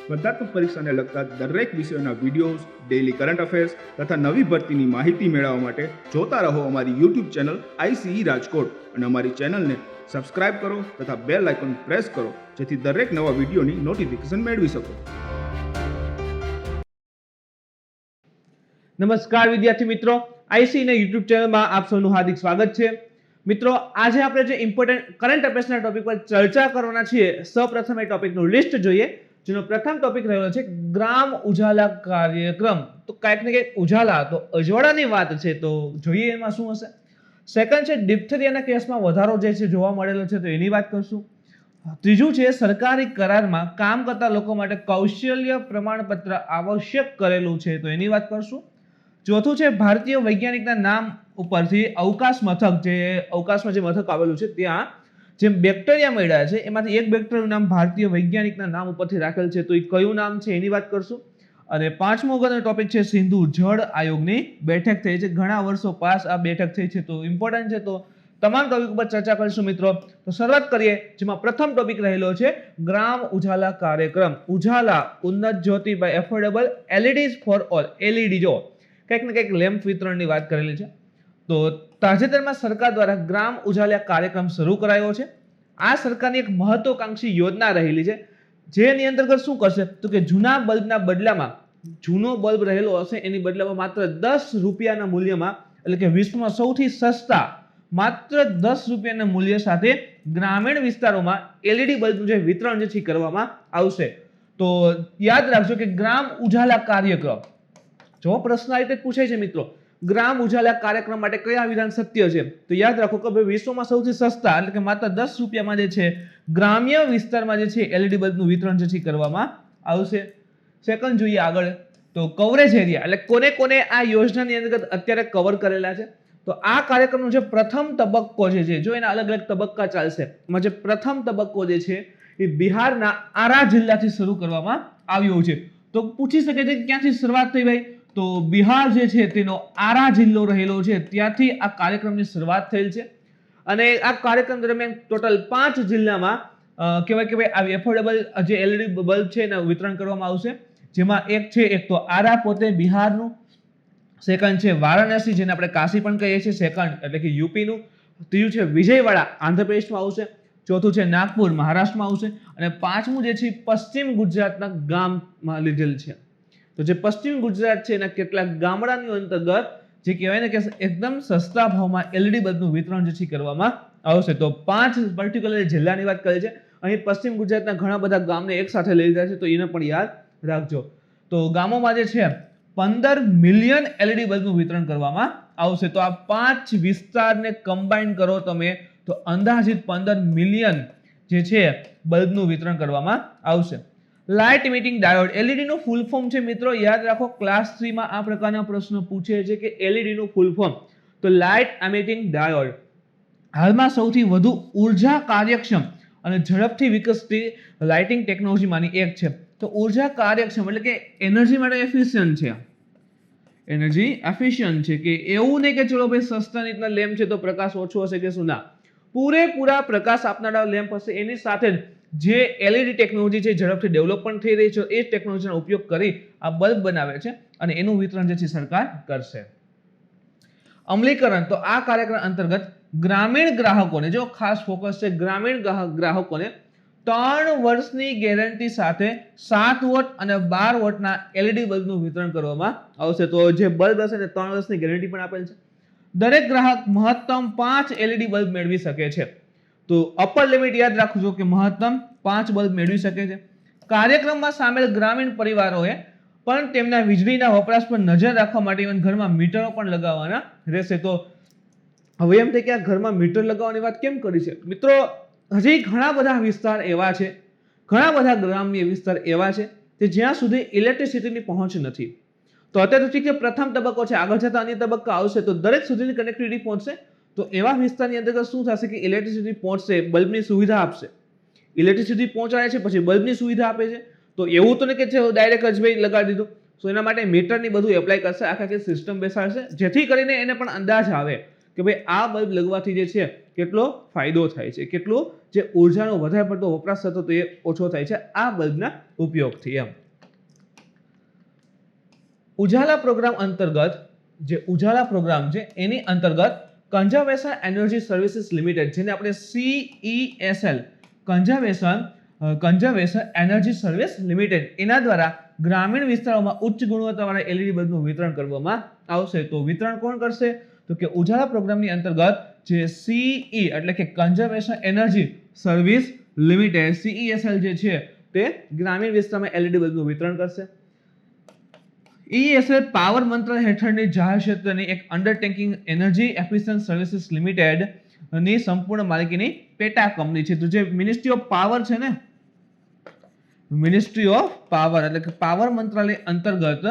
સ્પર્ધાત્મક પરીક્ષાને લગતા દરેક વિષયોના વિડીયોઝ, ડેઇલી કરંટ અફેર્સ તથા નવી ભરતીની માહિતી મેળવવા માટે જોતા રહો અમારી યુટ્યુબ ચેનલ ICE રાજકોટ અને અમારી ચેનલને સબસ્ક્રાઇબ કરો તથા બેલ આઇકોન પ્રેસ કરો જેથી દરેક નવા વિડીયોની નોટિફિકેશન મેળવી શકો. નમસ્કાર વિદ્યાર્થી મિત્રો, ICE ના યુટ્યુબ ચેનલમાં આપ સૌનું હાર્દિક સ્વાગત છે. મિત્રો, આજે આપણે જે ઇમ્પોર્ટન્ટ કરંટ અફેર્સના ટોપિક પર ચર્ચા કરવાના છીએ, સૌપ્રથમ એ ટોપિકનું લિસ્ટ જોઈએ, જેનો પ્રથમ ટોપિક રહ્યો છે ગ્રામ ઉજાલા કાર્યક્રમ. તો કાંઈક ને કંઈક ઉજાલા તો અજવાળાની વાત છે, તો જોઈએ એમાં શું હશે. સેકન્ડ છે ડિપ્થેરિયાના કેસમાં વધારો જે છે જોવા મળેલો છે, તો એની વાત કરશું. ત્રીજું છે સરકારી કરારમાં કામ કરતા લોકો માટે કૌશલ્ય પ્રમાણપત્ર આવશ્યક કરેલું છે, તો એની વાત કરશું. ચોથું છે ભારતીય વૈજ્ઞાનિકના નામ ઉપરથી અવકાશ મથક, જે અવકાશમાં જે મથક આવેલું છે ત્યાં જે બેક્ટેરિયા મળ્યા છે એમાંથી એક બેક્ટેરિયાનું નામ ભારતીય વૈજ્ઞાનિકના નામ ઉપરથી રાખેલ છે, તો એ કયું નામ છે એની વાત કરશું. અને પાંચમો અગત્યનો ટોપિક છે સિંધુ જળ આયોગની બેઠક થઈ છે, ઘણા વર્ષો પાસ આ બેઠક થઈ છે, તો ઇમ્પોર્ટન્ટ છે, તો તમામ ટોપિક ઉપર ચર્ચા કરીશું મિત્રો. તો શરૂઆત કરીએ, જેમાં પ્રથમ ટોપિક રહેલો છે ગ્રામ ઉજાલા કાર્યક્રમ. Ujala Unnat Jyoti by affordable LEDs for all. LED જો કંઈક ને કંઈક લેમ્પ વિતરણની વાત કરેલી છે. તો તાજેતરમાં સરકાર દ્વારા ગ્રામ ઉજાલા કાર્યક્રમ શરૂ કરાયો છે. આ સરકારની એક મહત્વકાંક્ષી યોજના રહેલી છે, જેની અંતર્ગત શું કરશે તો કે જૂના બલ્બના બદલામાં, જૂનો બલ્બ રહેલો હશે એની બદલામાં માત્ર 10 રૂપિયાના મૂલ્યમાં, એટલે કે વિશ્વમાં સૌથી સસ્તા માત્ર 10 રૂપિયાના મૂલ્ય સાથે ગ્રામીણ વિસ્તારોમાં LED બલ્બનું જે વિતરણ જે છે કરવામાં આવશે. તો યાદ રાખજો કે ગ્રામ ઉજાલા કાર્યક્રમ, જો પ્રશ્ન આ રીતે પૂછાય છે મિત્રો, ગ્રામ ઉજાલા કાર્યક્રમ માટે કયા વિધાન સત્ય છે, તો યાદ રાખો કે વિશ્વમાં સૌથી સસ્તા એટલે કે માત્ર 10 રૂપિયામાં જે છે ગ્રામ્ય વિસ્તારમાં જે છે LED બલ્બનું વિતરણ જે છે કરવામાં આવશે. સેકન્ડ જોઈએ આગળ, તો કવરેજ એરિયા એટલે કોને કોને આ યોજનાની અંતર્ગત અત્યારે કવર કરેલા છે. તો આ કાર્યક્રમનો જે પ્રથમ તબક્કો છે, જો એના અલગ અલગ તબક્કા ચાલશે, એમાં જે પ્રથમ તબક્કો જે છે એ બિહારના આરા જિલ્લાથી શરૂ કરવામાં આવ્યો છે. તો પૂછી શકે છે ક્યાંથી શરૂઆત થઈ ભાઈ, તો બિહાર જે છે તેનો આરા જિલ્લો રહેલો છે, ત્યાંથી આ કાર્યક્રમની શરૂઆત થયેલ છે. અને આ કાર્યક્રમ દરમિયાન ટોટલ 5 જિલ્લામાં કહેવાય કે ભાઈ આ એફોર્ડેબલ જે LED બલ્બ છે એનું વિતરણ કરવામાં આવશે, જેમાં એક તો આરા પોતે બિહારનું, સેકન્ડ છે વારાણસી જેને આપણે કાશી પણ કહીએ છીએ સેકન્ડ એટલે કે યુપીનું, ત્રીજું છે વિજયવાડા આંધ્રપ્રદેશમાં આવશે, ચોથું છે નાગપુર મહારાષ્ટ્રમાં આવશે, અને પાંચમું જે છે પશ્ચિમ ગુજરાતના ગામમાં લીધેલ છે. તો જે પશ્ચિમ ગુજરાત છે એના કેટલાક ગામડાની અંતર્ગત જે કહેવાય ને કે એકદમ સસ્તા ભાવમાં LED બલ્બનું વિતરણ જે છે કરવામાં આવશે. તો 5 પર્ટિક્યુલર જિલ્લાની વાત કરી છે, અહીં પશ્ચિમ ગુજરાતના ઘણા બધા ગામને એક સાથે લઈ લીધા છે, તો એને પણ યાદ રાખજો. તો ગામોમાં જે છે 15 મિલિયન LED બલ્બનું વિતરણ કરવામાં આવશે. તો આ 5 વિસ્તારને કમ્બાઈન કરો તમે તો અંદાજિત 15 મિલિયન જે છે બલ્બનું વિતરણ કરવામાં આવશે. લાઇટ ઇમિટિંગ ડાયોડ, LED નું ફૂલ ફોર્મ છે મિત્રો, યાદ રાખો ક્લાસ 3 માં આ પ્રકારના પ્રશ્નો પૂછે છે કે LED નું ફૂલ ફોર્મ, તો લાઇટ ઇમિટિંગ ડાયોડ હાલમાં સૌથી વધુ ઉર્જા કાર્યક્ષમ અને ઝડપથી વિકસતી લાઇટિંગ ટેકનોલોજીમાંની એક છે. તો ઉર્જા કાર્યક્ષમ એટલે કે એનર્જી માટે એફિશિયન્ટ છે, એનર્જી એફિશિયન્ટ છે, કે એવું નહીં કે ચલો ભાઈ સસ્તા રીતના લેમ્પ છે તો પ્રકાશ ઓછો હશે કે શું, ના, પૂરેપૂરા પ્રકાશ આપનારા લેમ્પ હશે. એની સાથે જે LED ટેકનોલોજી છે ઝડપથી ડેવલપ પણ થઈ રહી છે, એ ટેકનોલોજીનો ઉપયોગ કરી આ બલ્બ બનાવે છે અને એનું વિતરણ જે છે સરકાર કરશે. અમલીકરણ, તો આ કાર્યક્રમ અંતર્ગત ગ્રામીણ ગ્રાહકોને, જો ખાસ ફોકસ છે ગ્રામીણ ગ્રાહકોને 3 વર્ષની ગેરંટી સાથે 7 વોટ અને 12 વોટના LED બલ્બનું વિતરણ કરવામાં આવશે. તો જે બલ્બ હશે તે 3 વર્ષની ગેરંટી પણ આપેલ છે. દરેક ગ્રાહક મહત્તમ 5 LED બલ્બ મેળવી શકે છે. તો અપર લિમિટ યાદ રાખજો કે મહત્તમ 5 બલ્બ મેળવી શકે છે. કાર્યક્રમમાં સામેલ ગ્રામીણ પરિવારોએ પણ તેમના વીજળીના વપરાશ પર નજર રાખવા માટે ઘરમાં મીટરો પણ લગાવવાના રહેશે. તો હવે એમ થાય કે આ ઘરમાં મીટર લગાવવાની વાત કેમ કરી છે મિત્રો, હજી ઘણા બધા વિસ્તાર એવા છે, ઘણા બધા ગ્રામ્ય વિસ્તાર એવા છે કે જ્યાં સુધી ઇલેક્ટ્રિસિટીની પહોંચ નથી. તો અત્યારે તો ઠીક છે પ્રથમ તબક્કો છે, આગળ જતા અન્ય તબક્કા આવશે તો દરેક સુધીની કનેક્ટિવિટી પહોંચશે. તો એવા વિસ્તારની અંતર્ગત શું થશે કે ઇલેક્ટ્રિસિટી પહોંચશે, બલ્બની સુવિધા આપશે, ઇલેક્ટ્રિસિટી પહોંચાડે છે પછી બલ્બની સુવિધા આપે છે. તો એવું તો નહીં કે ડાયરેક્ટ જ ભાઈ લગાડી દીધું. તો એના માટે મીટરની બધું એપ્લાય કરશે, આખી સિસ્ટમ બેસાડશે, જેથી કરીને એને પણ અંદાજ આવે કે ભાઈ આ બલ્બ લગવાથી જે છે કેટલો ફાયદો થાય છે, કેટલો જે ઉર્જાનો વધારે પડતો વપરાશ થતો તો એ ઓછો થાય છે આ બલ્બના ઉપયોગથી એમ. ઉજાલા પ્રોગ્રામ અંતર્ગત જે ઉજાલા પ્રોગ્રામ છે એની અંતર્ગત કન્ઝર્વેશન એનર્જી સર્વિસીસ લિમિટેડ જેને આપણે CESL conservation energy service limited એના દ્વારા ગ્રામીણ વિસ્તારોમાં ઉચ્ચ ગુણવત્તાવાળા LED બલ્બનું વિતરણ કરવામાં આવશે. તો વિતરણ કોણ કરશે? તો કે ઉજાલા પ્રોગ્રામની અંતર્ગત જે CE એટલે કે conservation energy service limited CESL જે છે તે ગ્રામીણ વિસ્તારમાં LED બલ્બનું વિતરણ કરશે. ESL પાવર મંત્રાલય હેઠળની જાહેર ક્ષેત્રની એક undertaking energy efficient services limited ની સંપૂર્ણ માલિકીની પેટા કંપની છે. તો જે મિનિસ્ટ્રી ઓફ પાવર છે ને, મિનિસ્ટ્રી ઓફ પાવર એટલે કે પાવર મંત્રાલય અંતર્ગત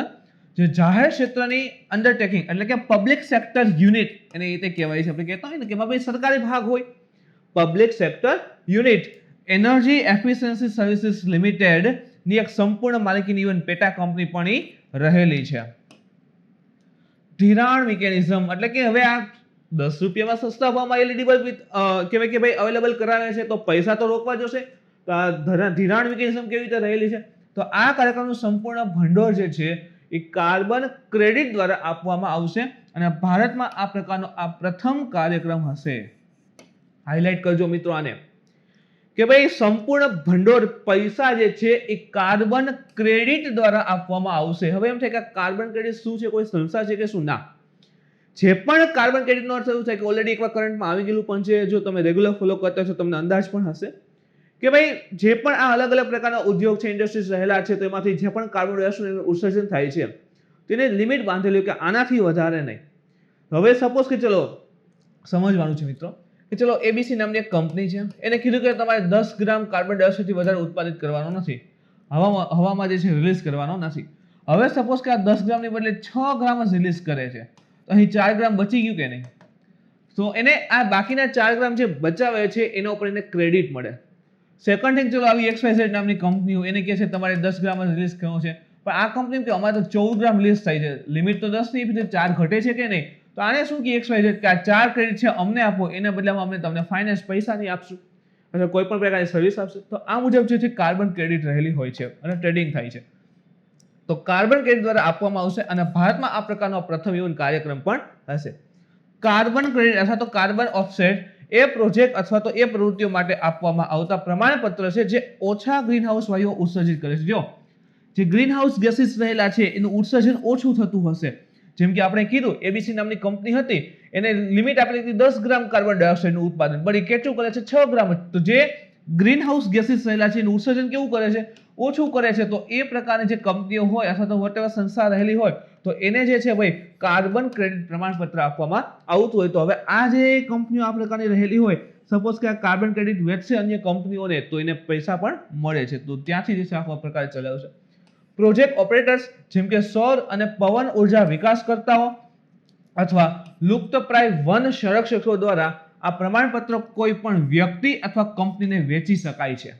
જે જાહેર ક્ષેત્રની અંડરટેકિંગ એટલે કે પબ્લિક સેક્ટર યુનિટ એને એ રીતે કહેવાય છે. આપણે કહેતા હોય ને કે એમાં ભાઈ સરકારી ભાગ હોય, public sector unit energy efficiency services limited ની એક સંપૂર્ણ માલિકીની ઇવન પેટા કંપની પણ રહેલી છે. ધિરાણ મિકેનિઝમ એટલે કે હવે આ 10 રૂપિયામાં સસ્તા ભાવમાં LED બલ્બ કહેવાય કે ભાઈ અવેલેબલ કરાવે છે તો પૈસા તો રોકવા જોશે. તો આ ધિરાણ મિકેનિઝમ કેવી રીતે રહેલી છે? તો આ કાર્યક્રમનું સંપૂર્ણ ભંડોળ જે છે એ કાર્બન ક્રેડિટ દ્વારા આપવામાં આવશે અને ભારતમાં આ પ્રકારનો આ પ્રથમ કાર્યક્રમ હશે. હાઇલાઇટ કરજો મિત્રો આને કે ભાઈ સંપૂર્ણ ભંડોળ પૈસા જે છે એ કાર્બન ક્રેડિટ દ્વારા આપવામાં આવશે. હવે એમ થાય કે કાર્બન ક્રેડિટ શું છે, કોઈ સંસ્થા છે કે શું? ના, જે પણ કાર્બન ક્રેડિટનો અર્થ એવું થાય કે ઓલરેડી એકવાર કરંટમાં આવી ગયેલું પણ છે. જો તમે રેગ્યુલર ફોલો કરતા છો તમને અંદાજ પણ હશે કે ભાઈ જે પણ આ અલગ અલગ પ્રકારના ઉદ્યોગ છે, ઇન્ડસ્ટ્રીઝ રહેલા છે, તો એમાંથી જે પણ કાર્બન ડાયોક્સાઇડનું ઉત્સર્જન થાય છે તેને લિમિટ બાંધેલી કે આનાથી વધારે નહીં. હવે સપોઝ કે ચલો સમજવાનું છે મિત્રો કે ચલો ABC નામની એક કંપની છે, એને કીધું કે તમારે 10 ગ્રામ કાર્બન ડાયોક્સાઇડથી વધારે ઉત્પાદિત કરવાનો નથી, હવામાં જે છે રિલીઝ કરવાનો નથી. હવે સપોઝ કે આ 10 ગ્રામની બદલે 6 ગ્રામ જ રિલીઝ કરે છે, તો અહીં 4 ગ્રામ બચી ગયું કે નહીં? તો એને આ બાકીના 4 ગ્રામ જે બચાવે છે એના ઉપર એને ક્રેડિટ મળે. સેકન્ડ થિંગ, ચલો આવી XYZ નામની કંપનીઓ એને કહે છે તમારે 10 ગ્રામ જ રિલીઝ કરવો છે, પણ આ કંપની કે અમારે તો 14 ગ્રામ રિલીઝ થાય છે, લિમિટ તો 10 ની, 4 ઘટે છે કે નહીં? તો આને શું કે XYZ કે આ 4 ક્રેડિટ છે અમને આપો, એના બદલામાં અમે તમને ફાઇનાન્સ પૈસા નહીં આપશું અથવા કોઈ પણ પ્રકારની સર્વિસ આપશે. તો આ મુજબ જે છે કાર્બન ક્રેડિટ રહેલી હોય છે અને ટ્રેડિંગ થાય છે. તો કાર્બન ક્રેડિટ દ્વારા આપવામાં આવશે અને ભારતમાં આ પ્રકારનો પ્રથમ ઇવન કાર્યક્રમ પણ હશે. કાર્બન ક્રેડિટ અથવા તો કાર્બન ઓફસેટ એ પ્રોજેક્ટ અથવા તો એ પ્રવૃત્તિઓ માટે આપવામાં આવતા પ્રમાણપત્ર છે જે ઓછા ગ્રીનહાઉસ વાયુઓ ઉત્સર્જિત કરે છે. જો જે ગ્રીનહાઉસ ગેસીસ રહેલા છે એનું ઉત્સર્જન ઓછું થતું હશે. જેમ કે આપણે કીધું ABC નામની કંપની હતી, એને લિમિટ આપેલી હતી 10 ગ્રામ કાર્બન ડાયોક્સાઇડનું ઉત્પાદન, પણ એ કેટલું કરે છે? 6 ગ્રામ. તો જે ગ્રીનહાઉસ ગેસીસ રહેલા છે એનું ઉત્સર્જન કેવું કરે છે? ઓછું કરે છે. તો એ પ્રકારની જે કંપનીઓ હોય અથવા તો વોટેવર સંસ્થા રહેલી હોય તો એને જે છે ભાઈ કાર્બન ક્રેડિટ પ્રમાણપત્ર આપવામાં આવતું હોય. તો હવે આ જે કંપનીઓ આ પ્રકારની રહેલી હોય, સપોઝ કે આ કાર્બન ક્રેડિટ વેચશે અન્ય કંપનીઓને તો એને પૈસા પણ મળે છે. તો ત્યાંથી જે છે આખો પ્રકાર ચલાવશે. પ્રોજેક્ટ ઓપરેટર્સ જેમ કે સૌર અને પવન ઉર્જા વિકાસકર્તાઓ અથવા લુપ્તપ્રાય વન સંરક્ષકો દ્વારા આ પ્રમાણપત્ર કોઈ પણ વ્યક્તિ અથવા કંપનીને વેચી શકાય છે.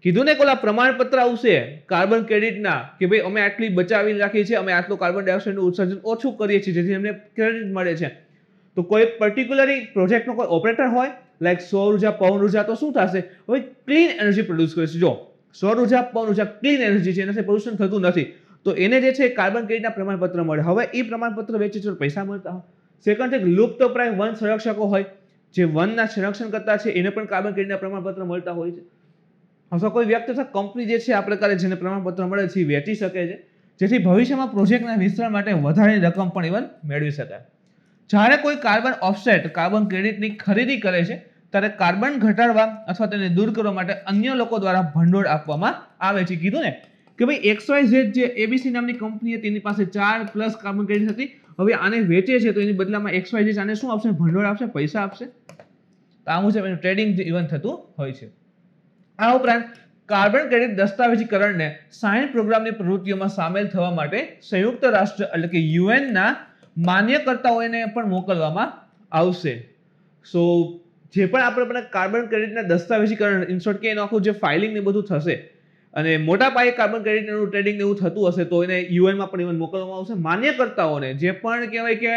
કીધું ને કોલા પ્રમાણપત્ર આવશે કાર્બન ક્રેડિટના કે ભાઈ અમે આટલી બચાવી રાખી છે, અમે આટલું કાર્બન ડાયોક્સાઇડનું ઉત્સર્જન ઓછું કરીએ છીએ જેથી અમને ક્રેડિટ મળે છે. તો કોઈ પર્ટિક્યુલરી પ્રોજેક્ટનો કોઈ ઓપરેટર હોય લાઈક સૌર ઉર્જા, પવન ઉર્જા, તો શું થશે? હવે ક્લીન એનર્જી પ્રોડ્યુસ કરે છે. જો સૌર ઉર્જા, પવન ઉર્જા ક્લીન એનર્જી છે, એનાથી પોલ્યુશન થતું નથી, તો એને જે છે કાર્બન ક્રેડિટના પ્રમાણપત્ર મળે. હવે એ પ્રમાણપત્ર વેચે છે પૈસા મળતા હોય. સેકન્ડ થિંગ, લુપ્તપ્રાય વન સંરક્ષકો હોય જે વનના સંરક્ષણ કરતા છે એને પણ કાર્બન ક્રેડિટના પ્રમાણપત્ર મળતા હોય છે. અથવા કોઈ વ્યક્તિ અથવા કંપની જે છે આ પ્રકારે જેને પ્રમાણપત્ર મળે છે એ વેચી શકે છે જેથી ભવિષ્યમાં પ્રોજેક્ટના વિસ્તરણ માટે વધારાની રકમ પણ ઇવન મેળવી શકાય. જ્યારે કોઈ કાર્બન ઓફસેટ કાર્બન ક્રેડિટની ખરીદી કરે છે ત્યારે કાર્બન ઘટાડવા અથવા તેને દૂર કરવા માટે અન્ય લોકો દ્વારા ભંડોળ આપવામાં આવે છે. કીધું ને કે ભાઈ XYZ જે ABC નામની કંપની હતી તેની પાસે 4+ કાર્બન ક્રેડિટ હતી, હવે આને વેચે છે તો એની બદલામાં XYZ આને શું આપશે? ભંડોળ આપશે, પૈસા આપશે. તો આ મુજબ એનું ટ્રેડિંગ ઇવન થતું હોય છે. આ ઉપરાંત કાર્બન ક્રેડિટ દસ્તાવેજીકરણને 60 પ્રોગ્રામની પ્રવૃત્તિઓમાં સામેલ થવા માટે સંયુક્ત રાષ્ટ્ર એટલે કે UN ના માન્યકર્તાઓને પણ મોકલવામાં આવશે. સો જે પણ આપણે કાર્બન ક્રેડિટના દસ્તાવેજીકરણ ઇન શોર્ટ કે એનું આખું જે ફાઇલિંગ ને બધું થશે અને મોટા પાયે કાર્બન ક્રેડિટનું ટ્રેડિંગ એવું થતું હશે તો એને UN માં પણ ઇવન મોકલવામાં આવશે. માન્યકર્તાઓને જે પણ કહેવાય કે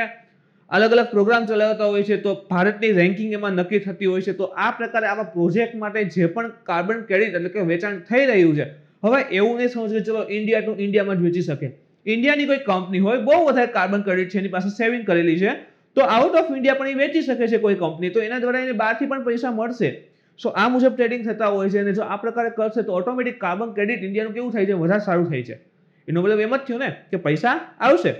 અલગ અલગ પ્રોગ્રામ ચલાવતા હોય છે, તો ભારતની રેન્કિંગ એમાં નક્કી થતી હોય છે. તો આ પ્રકારે આવા પ્રોજેક્ટ માટે જે પણ કાર્બન ક્રેડિટ એટલે કે વેચાણ થઈ રહ્યું છે, હવે એવું નહીં સમજવું કે ચલો ઇન્ડિયા ટુ ઇન્ડિયામાં જ વેચી શકે. ઇન્ડિયાની કોઈ કંપની હોય, બહુ વધારે કાર્બન ક્રેડિટ છે, એની પાસે સેવિંગ કરેલી છે, તો આઉટ ઓફ ઇન્ડિયા પણ એ વેચી શકે છે કોઈ કંપની, તો એના દ્વારા એને બહારથી પણ પૈસા મળશે. સો આ મુજબ ટ્રેડિંગ થતા હોય છે, અને જો આ પ્રકારે કરશે તો ઓટોમેટિક કાર્બન ક્રેડિટ ઇન્ડિયાનું કેવું થાય છે, વધારે સારું થાય છે. એનો મતલબ એમ જ થયો ને કે પૈસા આવશે.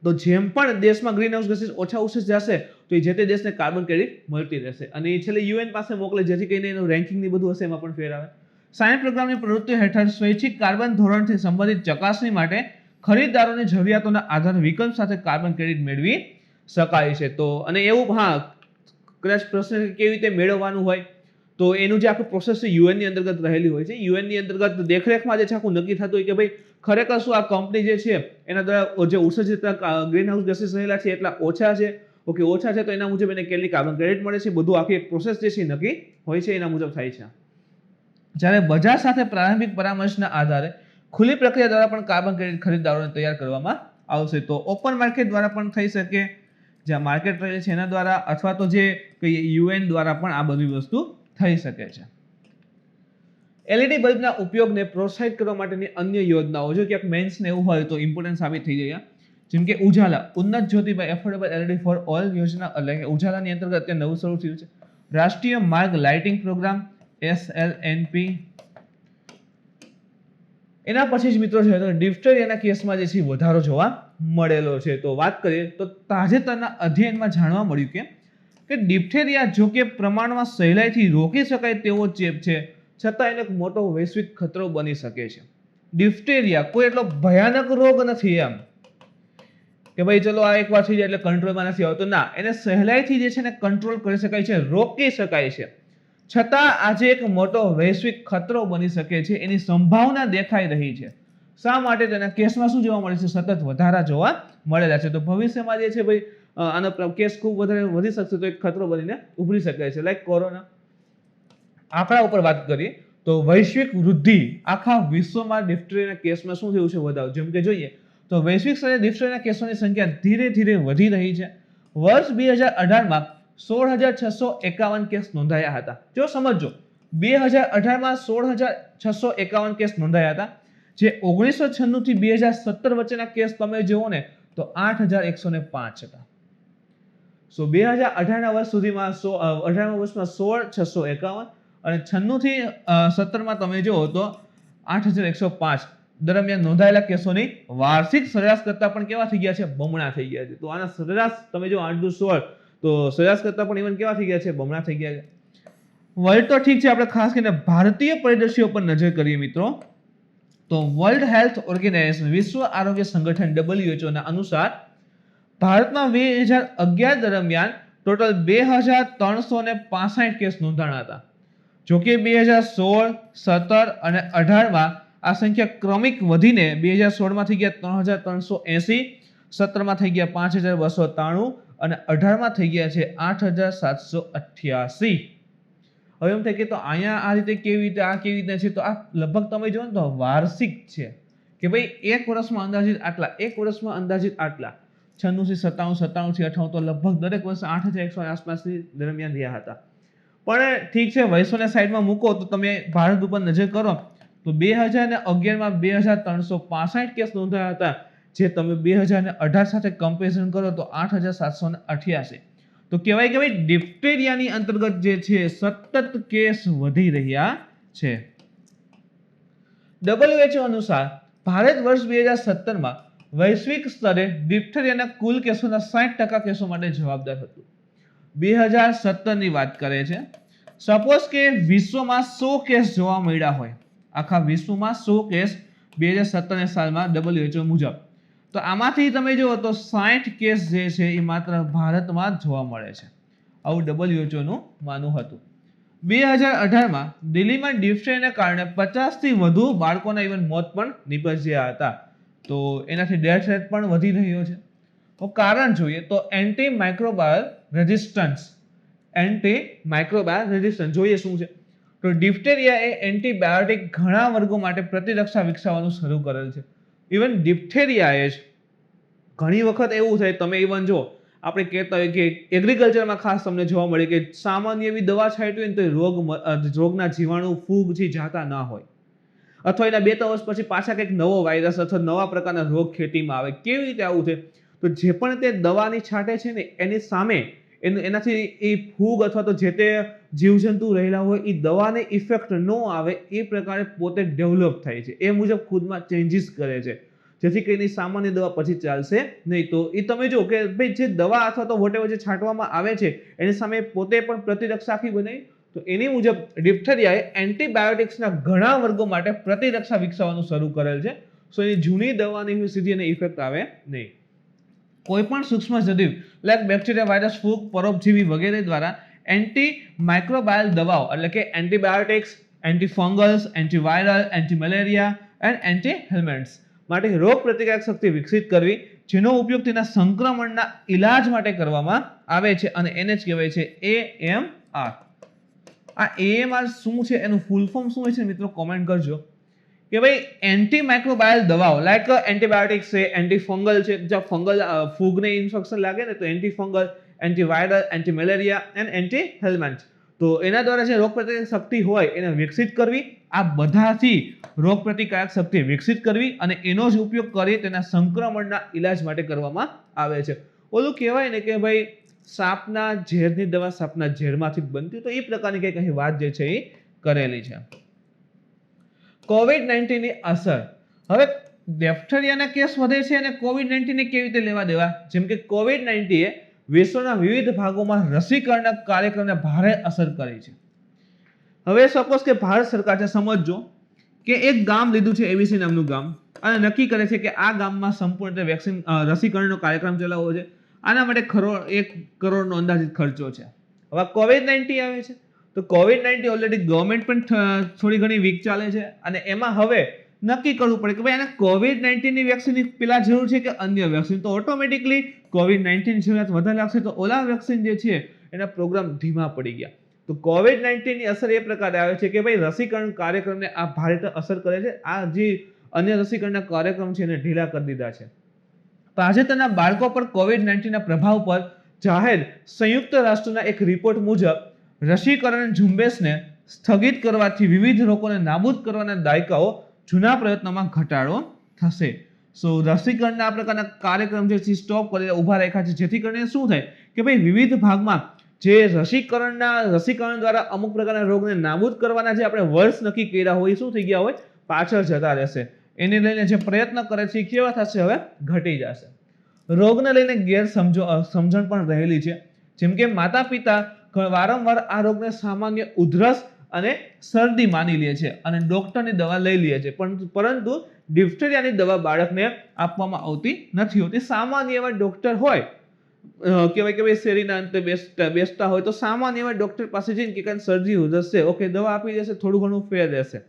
તો જેમ પણ દેશમાં ગ્રીન હાઉસ ગેસીસ ઓછા જશે, તો એ જે તે દેશને કાર્બન ક્રેડિટ મળતી રહેશે, અને એ છેલ્લે યુએન પાસે મોકલે, જેથી કરીને એનું રેન્કિંગ બધું હશે એમાં પણ ફેર આવે. સાયન્સ પ્રોગ્રામની પ્રવૃત્તિ હેઠળ સ્વૈચ્છિક કાર્બન ધોરણથી સંબંધિત ચકાસણી માટે ખરીદદારોની જરૂરિયાતોના આધારે વિકલ્પ સાથે કાર્બન ક્રેડિટ મેળવી શકાય છે. તો અને એવું કદાચ પ્રશ્ન કેવી રીતે મેળવવાનું હોય, તો એનું જે આખું પ્રોસેસ છે યુએનની અંતર્ગત રહેલી હોય છે. યુએનની અંતર્ગત દેખરેખમાં જે છે આખું નક્કી થતું હોય કે ભાઈ ખરેખર શું આ કંપની જે છે એના દ્વારા જે ઉત્સર્જિત ગ્રીન હાઉસ ગેસીસ રહેલા છે એટલા ઓછા છે. ઓકે, ઓછા છે તો એના મુજબ એને કેટલી કાર્બન ક્રેડિટ મળે છે, બધું આખી એક પ્રોસેસ જે છે નક્કી હોય છે, એના મુજબ થાય છે. જ્યારે બજાર સાથે પ્રારંભિક પરામર્શના આધારે ખુલ્લી પ્રક્રિયા દ્વારા પણ કાર્બન ક્રેડિટ ખરીદદારોને તૈયાર કરવામાં આવશે. તો ઓપન માર્કેટ દ્વારા પણ થઈ શકે, જ્યાં માર્કેટ રહે છે એના દ્વારા, અથવા તો જે યુએન દ્વારા પણ આ બધી વસ્તુ થઈ શકે છે. એલઈડી બલ્બના ઉપયોગને પ્રોત્સાહિત કરવા માટેની અન્ય યોજનાઓ, જો ક્યાંક મેન્સને એવું હોય તો ઇમ્પોર્ટન્ટ સાબિત થઈ જાય. જેમ કે Ujala, Unnat Jyoti by affordable LED for all યોજના, એટલે કે ઉજાલાની અંતર્ગત અત્યારે નવું શરૂ થયું છે. રાષ્ટ્રીય માર્ગ લાઇટિંગ પ્રોગ્રામ SLNP. એના પછી જ મિત્રો છે તો ડિફ્ટેરિયાના કેસમાં જે છે વધારો જોવા મળેલો છે. તો વાત કરીએ તો તાજેતરના અધ્યયનમાં જાણવા મળ્યું કે ડિફ્ટેરિયા જો કે પ્રમાણમાં સહેલાઈથી રોકી શકાય તેવો ચેપ છે, છતાં એને એક મોટો વૈશ્વિક ખતરો બની શકે છે. ડિફ્ટેરિયા કોઈ એટલો ભયાનક રોગ નથી એમ કે ભાઈ ચલો આ એકવાર થઈ જાય એટલે કંટ્રોલમાં નથી આવતો. ના, એને સહેલાઈથી જે છે ને કંટ્રોલ કરી શકાય છે, રોકી શકાય છે, છતાં આજે એક મોટો વૈશ્વિક ખતરો બની શકે છે, એની સંભાવના દેખાઈ રહી છે. શા માટે? તેના કેસમાં શું જોવા મળે છે? સતત વધારા જોવા મળેલા છે. તો ભવિષ્યમાં જે છે ભાઈ આનો કેસ ખૂબ વધારે વધી શકશે, તો એક ખતરો બનીને ઉભરી શકે છે. Like corona. આંકડા ઉપર વાત કરીએ તો વૈશ્વિક વૃદ્ધિ, આખા વિશ્વમાં ડિફ્ટેરિયાના કેસમાં શું થયું છે? વધારો. જેમ કે જોઈએ તો વૈશ્વિક સ્તરે ડિફ્ટેરિયાના કેસોની સંખ્યા ધીરે ધીરે વધી રહી છે. વર્ષ 2018માં 16,651 કેસ નોંધાયા હતા. જો સમજો, 2018માં 16,651 કેસ નોંધાયા હતા, જે 1996 થી 2017 વચ્ચેના કેસ તમે જુઓ ને તો 8,105 હતા. સો 2018ના વર્ષ સુધીમાં 18મા વર્ષમાં 16,651 અને 96 થી 17માં તમે જુઓ તો 8,105 દરમિયાન નોંધાયેલા કેસોની વાર્ષિક સરેરાશ કરતા પણ કેવા થઈ ગયા છે? બમણા થઈ ગયા છે. તો આના સરેરાશ તમે જો 8 × 16 તો સરેરાશ કરતા પણ ઇવન કેવા થઈ ગયા છે? બમણા થઈ ગયા છે. વર્લ્ડ તો ઠીક છે, આપણે ખાસ કરીને ભારતીય પરિદૃશ્યો પર નજર કરીએ મિત્રો, તો વર્લ્ડ હેલ્થ ઓર્ગેનાઇઝેશન, વિશ્વ આરોગ્ય સંગઠન WHO ના અનુસાર ભારતમાં 2011 દરમિયાન ટોટલ 2,365 કેસ નોંધાણા હતા. જોકે 2016, 17 અને 18માં આ સંખ્યા ક્રમિક વધીને 2016માં થઈ ગયા 3,380, 17માં થઈ ગયા 5,293 અને 18માં થઈ ગયા છે 8,788. હવે એમ થાય કે તો અહીંયા આ રીતે કેવી રીતે, આ કેવી રીતે છે? તો આ લગભગ તમે જો ને તો વાર્ષિક છે કે ભાઈ એક વર્ષમાં અંદાજિત આટલા, એક વર્ષમાં અંદાજિત આટલા. 96 થી 97, 97 થી 98 તો લગભગ દરેક વર્ષે 8,100 આસપાસની દરમિયાન રહ્યા હતા. પણ ઠીક છે, વયસોને સાઈડમાં મૂકો તો તમે ભારત ઉપર નજર કરો તો 2011માં 2,365 કેસ નોંધાયા હતા, જે તમે 2018 સાથે કમ્પેરિઝન કરો તો 8,788. તો કહેવાય કે ભાઈ ડિફ્ટેરિયાની અંતર્ગત જે છે સતત કેસ વધી રહ્યા છે. WHO અનુસાર ભારત વર્ષ 2017માં વૈશ્વિક સ્તરે ડિફ્ટેરિયાના કુલ કેસોના 60% કેસો માટે જવાબદાર હતું. 2017ની વાત કરે છે. સપોઝ કે વિશ્વમાં 100 કેસ જોવા મળ્યા હોય, આખા વિશ્વમાં 100 કેસ 2017 સાલમાં WHO મુજબ, તો આમાંથી તમે જુઓ તો 60 કેસ જે છે એ માત્ર ભારતમાં જ જોવા મળે છે. આવું WHO નું માનવું હતું. 2018માં દિલ્હીમાં ડિફ્ટેરિયાના કારણે 50 થી વધુ બાળકોના ઇવન મોત પણ નીપજ્યા હતા. તો એનાથી ડેથ રેટ પણ વધી રહ્યો છે. તો કારણ જોઈએ તો anti microbial resistance. Anti microbial resistance જોઈએ શું છે? તો ડિફ્ટેરિયા એ એન્ટીબાયોટિક ઘણા વર્ગો માટે પ્રતિરક્ષા વિકસાવવાનું શરૂ કરેલ છે. ઇવન ડિફ્ટેરિયાએ જ ઘણી વખત એવું થાય, તમે ઇવન જો આપણે કહેતા હોય કે એગ્રીકલ્ચરમાં ખાસ તમને જોવા મળે કે સામાન્ય એવી દવા છાંટી હોય ને તો રોગના જીવાણુ ફૂગ જે જાતા ના હોય, અથવા એના 2-3 વર્ષ પછી પાછા કંઈક નવો વાયરસ અથવા નવા પ્રકારના રોગ ખેતીમાં આવે. કેવી રીતે આવું છે? તો જે પણ તે દવાની છાંટે છે ને એની સામે એનાથી એ ફૂગ અથવા તો જે તે જીવજંતુ રહેલા હોય એ દવાને ઇફેક્ટ ન આવે એ પ્રકારે પોતે ડેવલપ થાય છે, એ મુજબ ખુદમાં ચેન્જીસ કરે છે, જેથી કરીને સામાન્ય દવા પછી ચાલશે નહીં. તો એ તમે જો કે ભાઈ જે દવા અથવા તો વોટેવર જે છાંટવામાં આવે છે એની સામે પોતે પણ પ્રતિરક્ષાથી બનાવી, તો એની મુજબ ડિપ્થેરિયાએ એન્ટીબાયોટિક્સના ઘણા વર્ગો માટે પ્રતિરક્ષા વિકસાવવાનું શરૂ કરેલ છે. સો એની જૂની દવાની સીધી એને ઇફેક્ટ આવે નહીં. કોઈ પણ સૂક્ષ્મસજીવ લાઈક બેક્ટેરિયા, વાયરસ, ફૂગ, પરોપજીવી વગેરે દ્વારા એન્ટી માઇક્રોબાયલ દવાઓ એટલે કે એન્ટીબાયોટિક્સ, એન્ટીફંગલ્સ, એન્ટીવાયરલ, એન્ટીમેલેરિયા એન્ડ એન્ટી હેલ્મેન્ટ્સ માટે રોગ પ્રતિકારક શક્તિ વિકસિત કરવી, જેનો ઉપયોગ તેના સંક્રમણના ઇલાજ માટે કરવામાં આવે છે અને એને જ કહેવાય છે AMR. આ AMR શું છે, એનું ફૂલ ફોર્મ શું હોય છે મિત્રો, કોમેન્ટ કરજો કે ભાઈ એન્ટી માઇક્રોબાયલ દવાઓ લાઈક એન્ટીબાયોટિક્સ છે, એન્ટીફંગલ છે, જો ફંગલ ફૂગને ઇન્ફેક્શન લાગે ને તો એન્ટીફંગલ, એન્ટીવાયરલ, એન્ટીમેલેરિયા એન્ડ એન્ટી હેલ્મેન્ટ. તો એના દ્વારા જે રોગ પ્રતિકારક શક્તિ હોય એને વિકસિત કરવી, આ બધાથી રોગ પ્રતિકારક શક્તિ વિકસિત કરવી અને એનો જ ઉપયોગ કરી તેના સંક્રમણના ઇલાજ માટે કરવામાં આવે છે. ઓલું કહેવાય ને કે ભાઈ સાપના ઝેરની દવા સાપના ઝેરમાંથી જ બનતી, તો એ પ્રકારની કંઈક અહીં વાત જે છે એ કરેલી છે. કોવિડ-19 ની અસર. હવે બેક્ટેરિયાના કેસ વધે છે અને કોવિડ-19 ને કેવી રીતે લેવા દેવા? જેમ કે કોવિડ-19 એ વિશ્વના વિવિધ ભાગોમાં રસીકરણના કાર્યક્રમને ભારે અસર કરી છે. હવે સપોઝ કે ભારત સરકાર છે, સમજજો કે એક ગામ લીધું છે ABC નામનું ગામ અને નક્કી કરે છે કે આ ગામમાં સંપૂર્ણ વેક્સિન રસીકરણનો કાર્યક્રમ ચલાવવો છે. આના માટે 1 કરોડનો અંદાજિત ખર્ચો છે. હવે કોવિડ-19 આવે છે તો કોવિડ-19 ઓલરેડી ગવર્મેન્ટ પણ થોડી ઘણી વીક ચાલે છે અને એમાં હવે નક્કી કરવું પડે કે ભાઈ આને કોવિડ-19 ની વેક્સિન પેલા જરૂર છે કે અન્ય વેક્સિન. તો ઓટોમેટિકલી કોવિડ-19 જરૂરિયાત વધારે લાગશે તો ઓલા વેક્સિન જે છે એના પ્રોગ્રામ ધીમા પડી ગયા. તો કોવિડ-19 ની અસર એ પ્રકારે આવે છે કે ભાઈ રસીકરણ કાર્યક્રમને આ ભારે અસર કરે છે. આ જે અન્ય રસીકરણના કાર્યક્રમ છે એને ઢીલા કરી દીધા છે. તાજેતરના બાળકો પર કોવિડ-19 ના પ્રભાવ પર જાહેર સંયુક્ત રાષ્ટ્રના એક રિપોર્ટ મુજબ રસીકરણ ઝુંબેશને સ્થગિત કરવાથી વિવિધ રોગોને નાબૂદ કરવાના દાયકાઓ જૂના પ્રયત્નોમાં ઘટાડો થશે. સો રસીકરણના આ પ્રકારના કાર્યક્રમ જે સ્ટોપ કરી ઊભા રાખ્યા છે, જેથી કરીને શું થાય કે ભાઈ વિવિધ ભાગમાં જે રસીકરણ દ્વારા અમુક પ્રકારના રોગને નાબૂદ કરવાના જે આપણે વર્ષ નક્કી કર્યા હોય શું થઈ ગયા હોય પાછળ જતા રહેશે. એને લઈને જે પ્રયત્ન કરે છે કેવા થશે, હવે ઘટી જશે. રોગને લઈને સમજણ પણ રહેલી છે. જેમ કે માતા પિતા વારંવાર આ રોગને સામાન્ય ઉધરસ અને શરદી માની લે છે અને ડોક્ટરની દવા લઈ લે છે, પરંતુ ડિપ્થેરિયાની દવા બાળકને આપવામાં આવતી નથી હોતી. સામાન્ય એવા ડોક્ટર હોય કહેવાય કે ભાઈ શેરીના અંતે બેસતા હોય તો સામાન્ય એવા ડોક્ટર પાસે જઈને કે શરદી ઉધરસ છે, ઓકે દવા આપી દેશે, થોડું ઘણું ફેર રહેશે.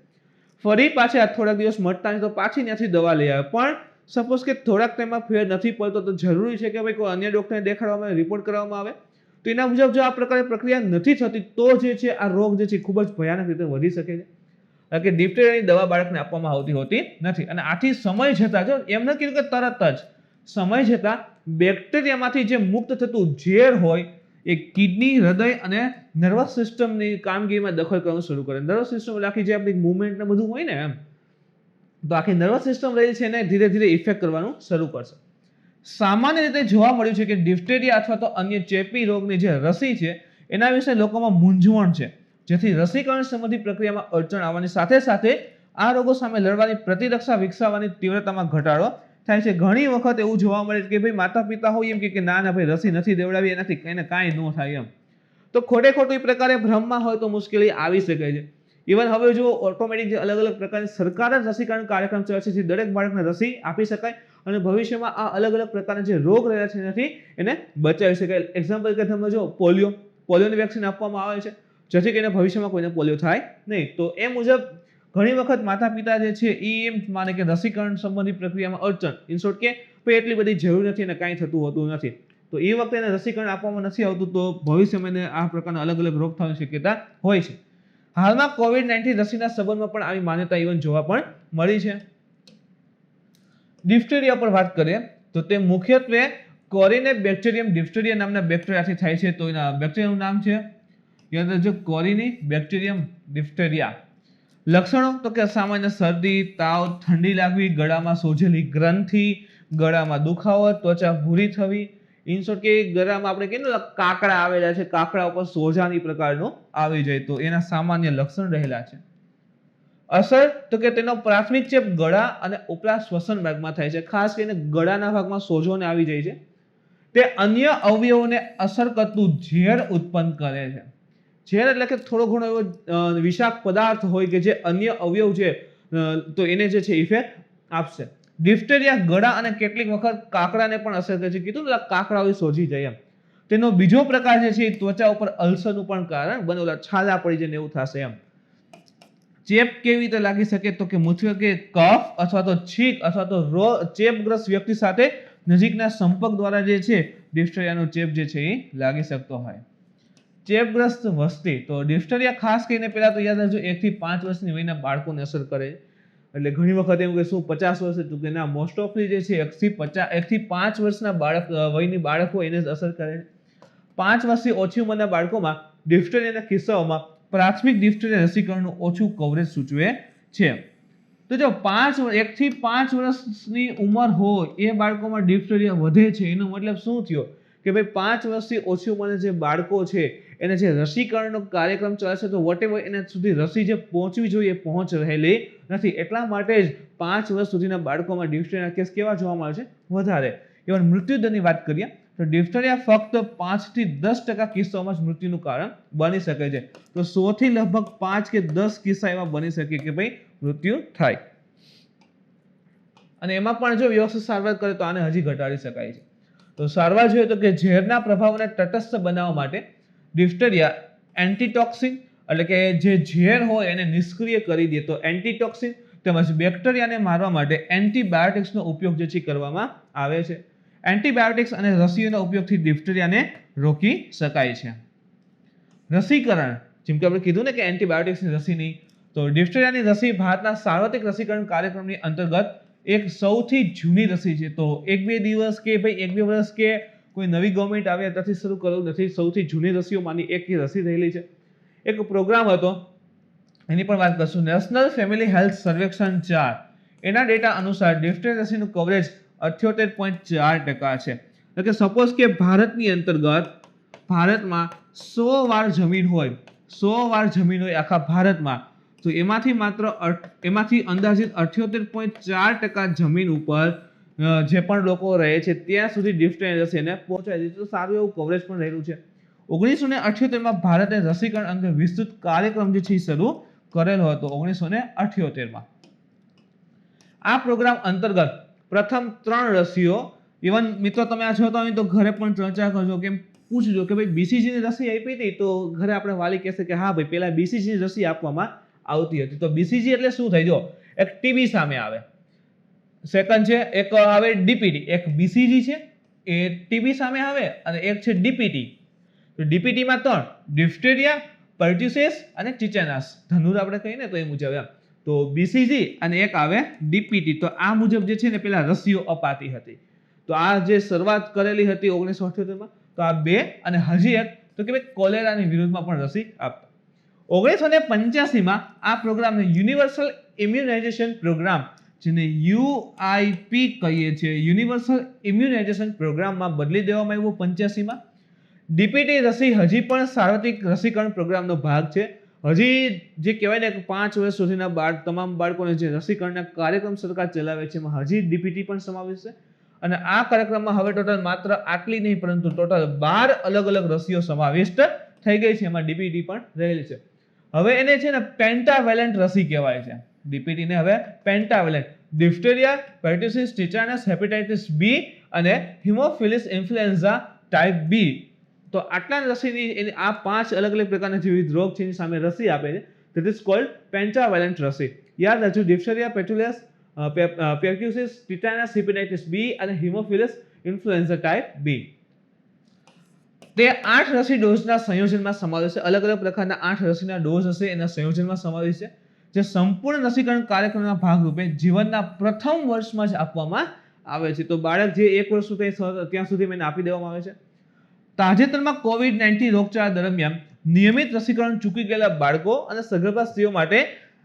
ફરી પાછા થોડાક દિવસ મળતા નહીં તો પાછી ત્યાંથી દવા લઈ આવે. પણ સપોઝ કે થોડાક ટાઈમમાં ફેર નથી પડતો તો જરૂરી છે કે ભાઈ કોઈ અન્ય ડોક્ટરને દેખાડવામાં આવે, રિપોર્ટ કરવામાં આવે. તો એના મુજબ જો આ પ્રકારની પ્રક્રિયા નથી થતી તો જે છે આ રોગ જે છે ખૂબ જ ભયાનક રીતે વધી શકે છે. કારણ કે ડિપ્થેરિયાની દવા બાળકને આપવામાં આવતી હોતી નથી અને આથી સમય જતાં જો એમ ન કીધું કે તરત જ સમય જતાં બેક્ટેરિયામાંથી જે મુક્ત થતું ઝેર હોય એ કિડની, હૃદય અને નર્વસ સિસ્ટમની કામગીરીમાં દખલ કરવાનું શરૂ કરે. નર્વસ સિસ્ટમ આખી જે આપણી મુવમેન્ટ ને બધું હોય ને એમ, તો આખી નર્વસ સિસ્ટમ રહી છે એને ધીરે ધીરે ઇફેક્ટ કરવાનું શરૂ કરશે. સામાન્ય રીતે જોવા મળ્યું છે કે ડિપ્થેરિયા અથવા તો અન્ય ચેપી રોગની જે રસી છે એના વિશે લોકોમાં મૂંઝવણ છે, જેથી રસીકરણ સંબંધી પ્રક્રિયામાં અડચણ આવવાની સાથે સાથે આ રોગો સામે લડવાની પ્રતિરક્ષા વિકસાવવાની તીવ્રતામાં ઘટાડો થાય છે. ઘણી વખત એવું જોવા મળે છે કે ભાઈ માતા પિતા હોય એમ કે ના ભાઈ રસી નથી દેવડાવી એનાથી કાંઈ ન થાય એમ, તો ખોટે ખોટું એ પ્રકારે ભ્રમમાં હોય તો મુશ્કેલી આવી શકે છે. ઇવન હવે જો ઓટોમેટિક જે અલગ અલગ પ્રકારની સરકાર જ રસીકરણ કાર્યક્રમ ચલાવે છે, જે દરેક બાળકને રસી આપી શકાય અને ભવિષ્યમાં આ અલગ અલગ પ્રકારના જે રોગ રહેલા છે એનાથી એને બચાવી શકાય. એક્ઝામ્પલ કે તમે જો પોલિયોની વેક્સિન આપવામાં આવે છે જેથી કરીને ભવિષ્યમાં કોઈને પોલિયો થાય નહીં. તો એ મુજબ ઘણી વખત માતા પિતા જે છે એ એમ માને કે રસીકરણ સંબંધી પ્રક્રિયામાં અડચણ, ઇન શોર્ટ કે ભાઈ એટલી બધી જરૂર નથી અને કાંઈ થતું હોતું નથી, તો એ વખતે એને રસીકરણ આપવામાં નથી આવતું તો ભવિષ્યમાં એને આ પ્રકારના અલગ અલગ રોગ થવાની શક્યતા હોય છે. હાલમાં કોવિડ-19 રસીના સંબંધમાં પણ આવી માન્યતા ઇવન જોવા પણ મળી છે. ડિપ્થેરિયા પર વાત કરીએ તો તે મુખ્યત્વે કોરીને બેક્ટેરિયમ ડિફ્ટેરિયા નામના બેક્ટેરિયાથી થાય છે. તો એના બેક્ટેરિયાનું નામ છે યાદ રાખજો કોરીની બેક્ટેરિયમ ડિફ્ટેરિયા. લક્ષણો તો કે સામાન્ય શરદી, તાવ, ઠંડી લાગવી, ગળામાં સોજેલી ગ્રંથિ, ગળામાં દુખાવો, ત્વચા ભૂરી થવી. ઇન શોર્ટ કે ગળામાં આપણે કહીએ કાકડા આવેલા છે, કાકડા ઉપર સોજાની પ્રકારનો આવી જાય, તો એના સામાન્ય લક્ષણ રહેલા છે. અસર તો કે તેનો પ્રાથમિક ચેપ ગળા અને ઉપલા શ્વસન માર્ગમાં થાય છે. ખાસ કરીને ગળાના ભાગમાં સોજોને આવી જાય છે. તે અન્ય અવયવોને અસર કરતું ઝેર ઉત્પન્ન કરે છે. ઝેર એટલે કે થોડો ઘણો એવો વિષાક્ત પદાર્થ હોય કે જે અન્ય અવયવ છે તો એને જે છે ઇફેક્ટ આપશે. ડિફ્ટેરિયા ગળા અને કેટલીક વખત કાકડાને પણ અસર કરે છે. કીધું ને કાકડાઓ સોજી જાય એમ. તેનો બીજો પ્રકાર જે છે ત્વચા ઉપર અલ્સરનું પણ કારણ બને, ઓલા છાલા પડી જાય ને એવું થશે એમ. ચેપ કેવી રીતે લાગી શકે તો કે મુખ્યત્વે કફ અથવા તો છીંક અથવા તો ચેપગ્રસ્ત વ્યક્તિ સાથે નજીકના સંપર્ક દ્વારા જે છે ડિફ્ટેરિયાનો ચેપ જે છે એ લાગી શકતો હોય. ચેપગ્રસ્ત વસ્તી તો ડિફ્ટેરિયા ખાસ કરીને પહેલા તો યાદ રાખજો 1 થી 5 વર્ષની વયના બાળકોને અસર કરે. એટલે ઘણી વખત એવું કે શું 50 વર્ષે તો કે ના, મોસ્ટ ઓફલી જે છે 1 થી 5 વર્ષના વયની બાળકો એને જ અસર કરે. 5 વર્ષથી ઓછી ઉંમરના બાળકોમાં ડિફ્ટેરિયાના કિસ્સાઓમાં પ્રાથમિક ડિફ્ટેરિયા રસીકરણનું ઓછું કવરેજ સૂચવે છે. તો જો 1 થી 5 વર્ષની ઉંમર હોય એ બાળકોમાં ડિફ્ટેરિયા વધે છે, એનો મતલબ શું થયો કે ભાઈ 5 વર્ષથી ઓછી ઉંમરના જે બાળકો છે એને જે રસીકરણનો કાર્યક્રમ ચાલશે તો વોટેવર એના સુધી રસી જે પહોંચવી જોઈએ પહોંચ રહેલી નથી. એટલા માટે જ 5 વર્ષ સુધીના બાળકોમાં ડિફ્ટેરિયાના કેસ કેવા જોવા મળે છે? વધારે. ઇવન મૃત્યુદરની વાત કરીએ તો ડિફ્ટેરિયા ફક્ત 5 થી 10% કિસ્સાઓમાં જ મૃત્યુનું કારણ બની શકે છે. તો 100 થી લગભગ 5 કે 10 કિસ્સા એવા બની શકે કે ભાઈ મૃત્યુ થાય. અને એમાં પણ જો વ્યવસ્થિત સારવાર કરે તો આને હજી ઘટાડી શકાય છે. તો સારવાર જોઈએ તો કે ઝેરના પ્રભાવને તટસ્થ બનાવવા માટે ડિફ્ટેરિયા એન્ટીટોક્સિન એટલે કે જે ઝેર હોય એને નિષ્ક્રિય કરી દે તો એન્ટીટોક્સિન તેમજ બેક્ટેરિયાને મારવા માટે એન્ટીબાયોટિક્સનો ઉપયોગ જે છે કરવામાં આવે છે. એન્ટીબાયોટિક્સ અને રસીઓના ઉપયોગથી ડિફ્ટેરિયાને રોકી શકાય છે. રસીકરણ જેમ કે આપણે કીધું ને કે એન્ટીબાયોટિક્સની રસી નહીં, તો ડિફ્ટેરિયાની રસી ભારતના સાર્વત્રિક રસીકરણ કાર્યક્રમની અંતર્ગત એક સૌથી જૂની રસી છે. તો 1-2 દિવસ કે ભાઈ 1-2 વર્ષ કે કોઈ નવી ગવર્મેન્ટ આવે ત્યાંથી શરૂ કરવું નથી. સૌથી જૂની રસીઓમાંની એક રસી રહેલી છે. એક પ્રોગ્રામ હતો એની પણ વાત કરશું, નેશનલ ફેમિલી હેલ્થ સર્વેક્ષણ 4. એના ડેટા અનુસાર ડિફ્ટેરિયા રસીનું કવરેજ 78.4% છે. એટલે કે સપોઝ કે ભારતની અંતર્ગત ભારતમાં 100 વાર જમીન હોય, 100 વાર જમીન હોય આખા ભારતમાં, તો એમાંથી અંદાજિત 78.4% જમીન ઉપર જે પણ લોકો રહે છે ત્યાં સુધી ડિફ્ટેરિયા રસીને પહોંચાડી દીધી. તો સારું એવું કવરેજ પણ રહેલું છે. 1978માં ભારતે રસીકરણ અંગે વિસ્તૃત કાર્યક્રમ જે છે શરૂ કરેલો હતો 1978માં. આ પ્રોગ્રામ અંતર્ગત પ્રથમ 3 રસીઓ, ઇવન મિત્રો તમે આ જોતા હોય તો ઘરે પણ ચર્ચા કરજો, કેમ પૂછજો કે ભાઈ બીસીજીની રસી આપી હતી તો ઘરે આપણે વાલી કહેશે કે હા ભાઈ પહેલા બીસીજીની રસી આપવામાં આવતી હતી. તો બીસીજી એટલે શું થાય? જો એક ટીબી સામે આવે, સેકન્ડ છે એક આવે ડીપીટી, એક બીસીજી છે એ ટીબી સામે આવે અને એક છે ડીપીટી. તો ડીપીટીમાં 3 ડિફ્ટેરિયા, પર્ટ્યુસિસ અને ટીટેનસ, ધનુર આપણે કહીએ ને તો એ મુજબ એમ. તો બીસીજી અને એક આવે ડીપીટી. તો આ મુજબ જે છે ને પેલા રસીઓ અપાતી હતી. તો આ જે શરૂઆત કરેલી હતી 1978માં, તો આ 2 અને હજી એક તો કે ભાઈ કોલેરાની વિરુદ્ધમાં પણ રસી આપતા. 1985માં આ પ્રોગ્રામને યુનિવર્સલ ઇમ્યુનાઇઝેશન પ્રોગ્રામ, જેને યુઆઈપી કહીએ છીએ, યુનિવર્સલ ઇમ્યુનાઇઝેશન પ્રોગ્રામમાં બદલી દેવામાં આવ્યું 85માં. ડીપીટી રસી હજી પણ સાર્વત્રિક રસીકરણ પ્રોગ્રામનો ભાગ છે. હજી જે કહેવાય ને 5 વર્ષ સુધીના તમામ બાળકોને જે રસીકરણના કાર્યક્રમ સરકાર ચલાવે છે એમાં હજી ડીપીટી પણ સમાવેશ છે. અને આ કાર્યક્રમમાં હવે ટોટલ માત્ર આટલી નહીં પરંતુ ટોટલ 12 અલગ અલગ રસીઓ સમાવિષ્ટ થઈ ગઈ છે. એમાં ડીપીટી પણ રહેલી છે. હવે એને છે ને પેન્ટાવેલેન્ટ રસી કહેવાય છે. ડીપીટી ને હવે પેન્ટાવેલેન્ટ, ડિફ્ટેરિયા, પર્ટ્યુસિસ, ટીટેનસ, હેપેટાઇટિસ બી અને હિમોફિલિસ ઇન્ફ્લુએન્ઝા ટાઇપ બી. તો આટલા રસીની આ 5 અલગ અલગ પ્રકારના જે વિવિધ રોગ છે એની સામે રસી આપે છે. ધેટ ઇઝ કોલ્ડ પેન્ટાવેલેન્ટ રસી. યાદ રાખજો, ડિફ્ટેરિયા, પર્ટ્યુસિસ, ટીટેનસ, હેપેટાઇટિસ બી અને હિમોફિલિસ ઇન્ફ્લુએન્ઝા ટાઇપ બી. તે 8 રસી ડોઝના સંયોજનમાં સમાવેશ છે. અલગ અલગ પ્રકારના 8 રસીના ડોઝ હશે એના સંયોજનમાં સમાવેશ છે, જે સંપૂર્ણ રસીકરણ કાર્યક્રમના ભાગરૂપે જીવનના પ્રથમ વર્ષમાં જ આપવામાં આવે છે. તો બાળક જે 1 વર્ષ સુધી ત્યાં સુધી એને આપી દેવામાં આવે છે. તાજેતરમાં કોવિડ-19 રોગચાળા દરમિયાન નિયમિત રસીકરણ ચૂકી ગયેલા બાળકો અને સગર્ભા સ્ત્રીઓ માટે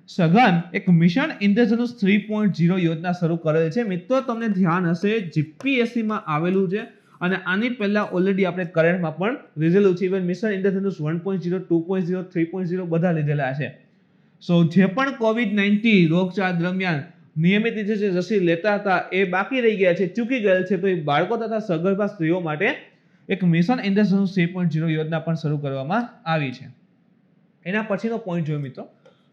સઘન એક મિશન ઇન્દ્રધનુષ 3.0 યોજના શરૂ કરેલ છે. મિત્રો તમને ધ્યાન હશે જીપીએસસી માં આવેલું છે અને આની પહેલા ઓલરેડી આપણે કરંટમાં પણ લીધેલું છે. ઇવન મિશન ઇન્દ્રધનુષ 1.0, 2.0, 3.0 બધા લીધેલા છે. સો જે પણ કોવિડ-19 રોગચાળા દરમિયાન નિયમિત રીતે જે રસી લેતા હતા એ બાકી રહી ગયા છે, ચૂકી ગયેલ છે, તો એ બાળકો તથા સગર્ભા સ્ત્રીઓ માટે એક મિશન ઇન્દ્રધનુષ 3.0 યોજના પણ શરૂ કરવામાં આવી છે. એના પછીનો પોઈન્ટ જોઈએ મિત્રો,